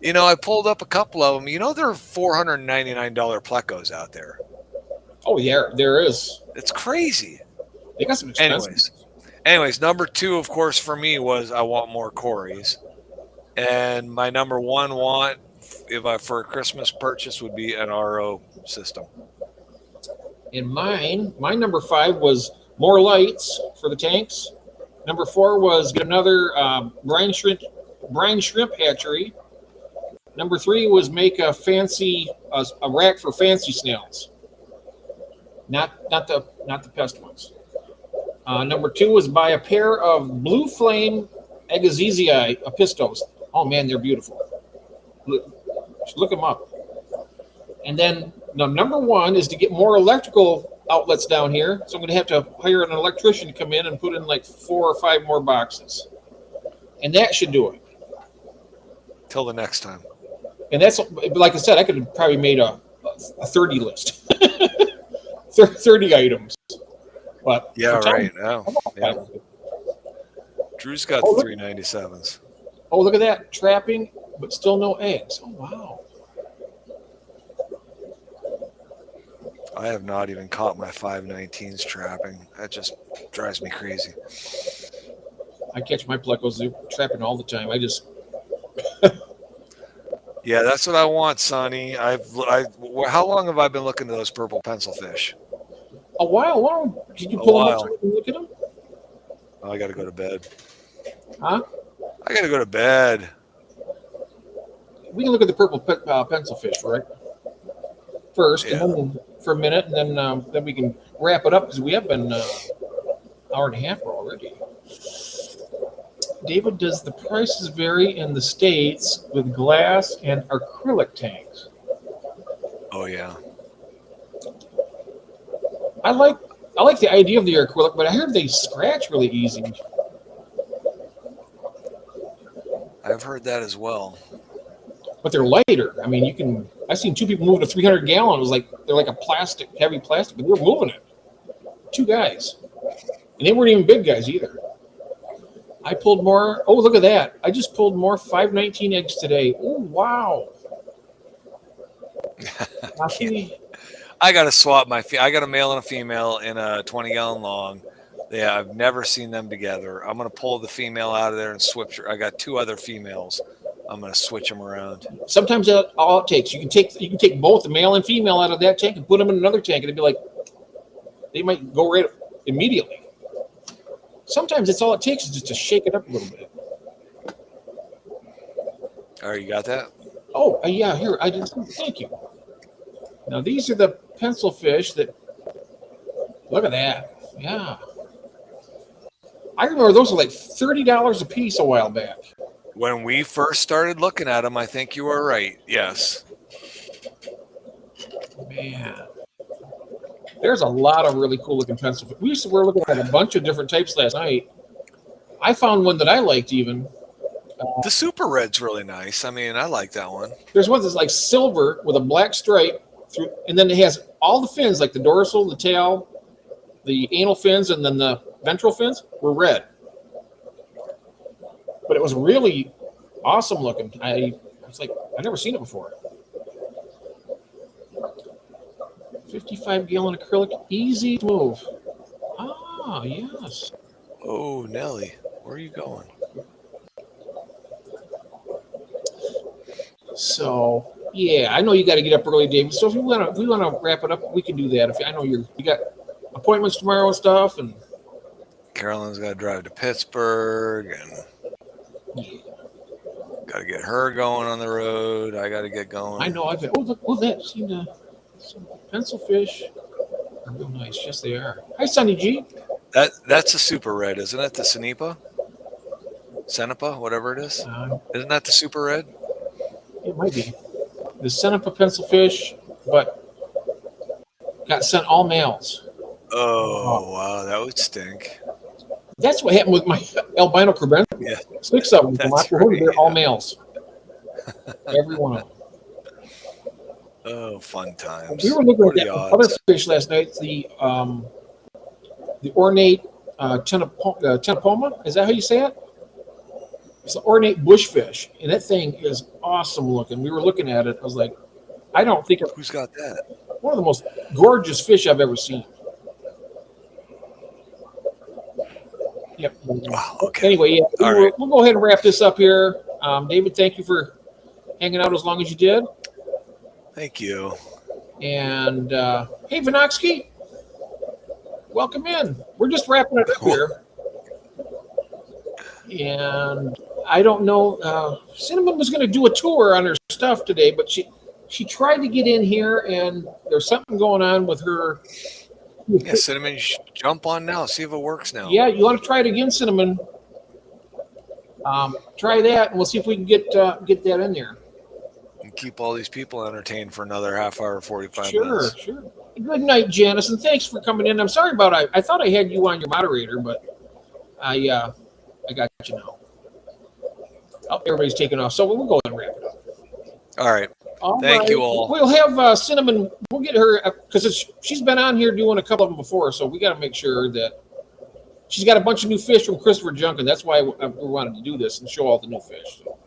You know, I pulled up a couple of them. You know, there are $499 plecos out there. Oh yeah, there is. It's crazy. They got some expensive. Anyways, number 2, of course, for me was I want more Corys, and my number 1 want for a Christmas purchase would be an RO system. And my number 5 was more lights for the tanks. Number 4 was get another brine shrimp hatchery. Number 3 was make a rack for fancy snails, not the pest ones. Number 2 was buy a pair of blue flame Agassizi pistos. Oh man, they're beautiful. Look them up. And then number 1 is to get more electrical outlets down here. So I'm going to have to hire an electrician to come in and put in like 4 or 5 more boxes, and that should do it. Till the next time. And that's, like I said, I could have probably made a 30 list, 30 items. But yeah, right. Yeah. Drew's got the 397s. Oh, look at that. Trapping, but still no eggs. Oh, wow. I have not even caught my 519s trapping. That just drives me crazy. I catch my plecos trapping all the time. I just... Yeah, that's what I want, Sonny. How long have I been looking at those purple pencil fish? A while. Did you pull them up and look at them? Oh, I got to go to bed. Huh? I got to go to bed. We can look at the purple pencil fish, right? First, Yeah. and then for a minute, and then we can wrap it up because we have been hour and a half already. David, does the prices vary in the States with glass and acrylic tanks? Oh yeah. I like the idea of the acrylic, but I heard they scratch really easy. I've heard that as well. But they're lighter. I mean, I've seen 2 people moving a 300-gallon. It was like they're like a heavy plastic, but they were moving it. 2 guys, and they weren't even big guys either. I pulled more. Oh, look at that! I just pulled more 519 eggs today. Oh, wow! I got to swap I got a male and a female in a 20-gallon long. Yeah, I've never seen them together. I'm going to pull the female out of there and switch her. I got 2 other females. I'm going to switch them around. Sometimes that's all it takes. You can take both the male and female out of that tank and put them in another tank, and it'd be like they might go right immediately. Sometimes it's all it takes is just to shake it up a little bit. All right, you got that? Oh, yeah, here. I did. Thank you. Now, these are the pencil fish that, look at that. Yeah. I remember those were like $30 a piece a while back. When we first started looking at them, I think you were right. Yes. Man. There's a lot of really cool looking pencil fish. We were looking at a bunch of different types last night. I found one that I liked even. The super red's really nice. I mean, I like that one. There's one that's like silver with a black stripe through, and then it has all the fins, like the dorsal, the tail, the anal fins, and then the ventral fins were red. But it was really awesome looking. I was like, I've never seen it before. 55-gallon acrylic, easy to move. Ah, yes. Oh, Nelly, where are you going? So, yeah, I know you got to get up early, David. So if we want to wrap it up, we can do that. I know you got appointments tomorrow and stuff, and Carolyn's got to drive to Pittsburgh, and got to get her going on the road. I got to get going. I know. Look, that seemed some pencil fish are real nice. Yes, they are. Hi, Sonny G. That's a super red, isn't it? The Cenepa, whatever it is. Isn't that the super red? It might be. The sent up a pencil fish, but got sent all males. Oh, wow, that would stink. That's what happened with my albino credentia. Yeah, 6 of them from that's Oklahoma. right, They're all yeah. males. Every one of them. Oh, fun times. We were looking What are at the other odds? fish last night. The ornate tenopoma. Is that how you say it? It's an ornate bushfish, and that thing is awesome looking. We were looking at it. I was like, I don't think it's Who's got that? one of the most gorgeous fish I've ever seen. Yep. Wow, okay. Anyway, yeah, All right. we'll go ahead and wrap this up here. David, thank you for hanging out as long as you did. Thank you. And hey, Vinoksky, welcome in. We're just wrapping it up here. And I don't know, Cinnamon was going to do a tour on her stuff today, but she tried to get in here, and there's something going on with her. Yeah, Cinnamon, you should jump on now. See if it works now. Yeah, you want to try it again, Cinnamon? Try that, and we'll see if we can get that in there. And keep all these people entertained for another half hour, 45 Sure, minutes. sure. Good night, Janice, and thanks for coming in. I'm sorry about I thought I had you on your moderator, but I got you now. Oh, everybody's taking off, so we'll go ahead and wrap it up. All right. All Thank right. you all. We'll have Cinnamon. We'll get her because she's been on here doing a couple of them before, so we got to make sure that she's got a bunch of new fish from Christopher Junkin. That's why we wanted to do this and show all the new fish. So.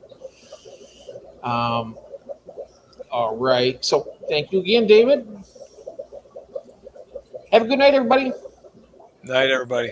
All right. So thank you again, David. Have a good night, everybody. Night, everybody.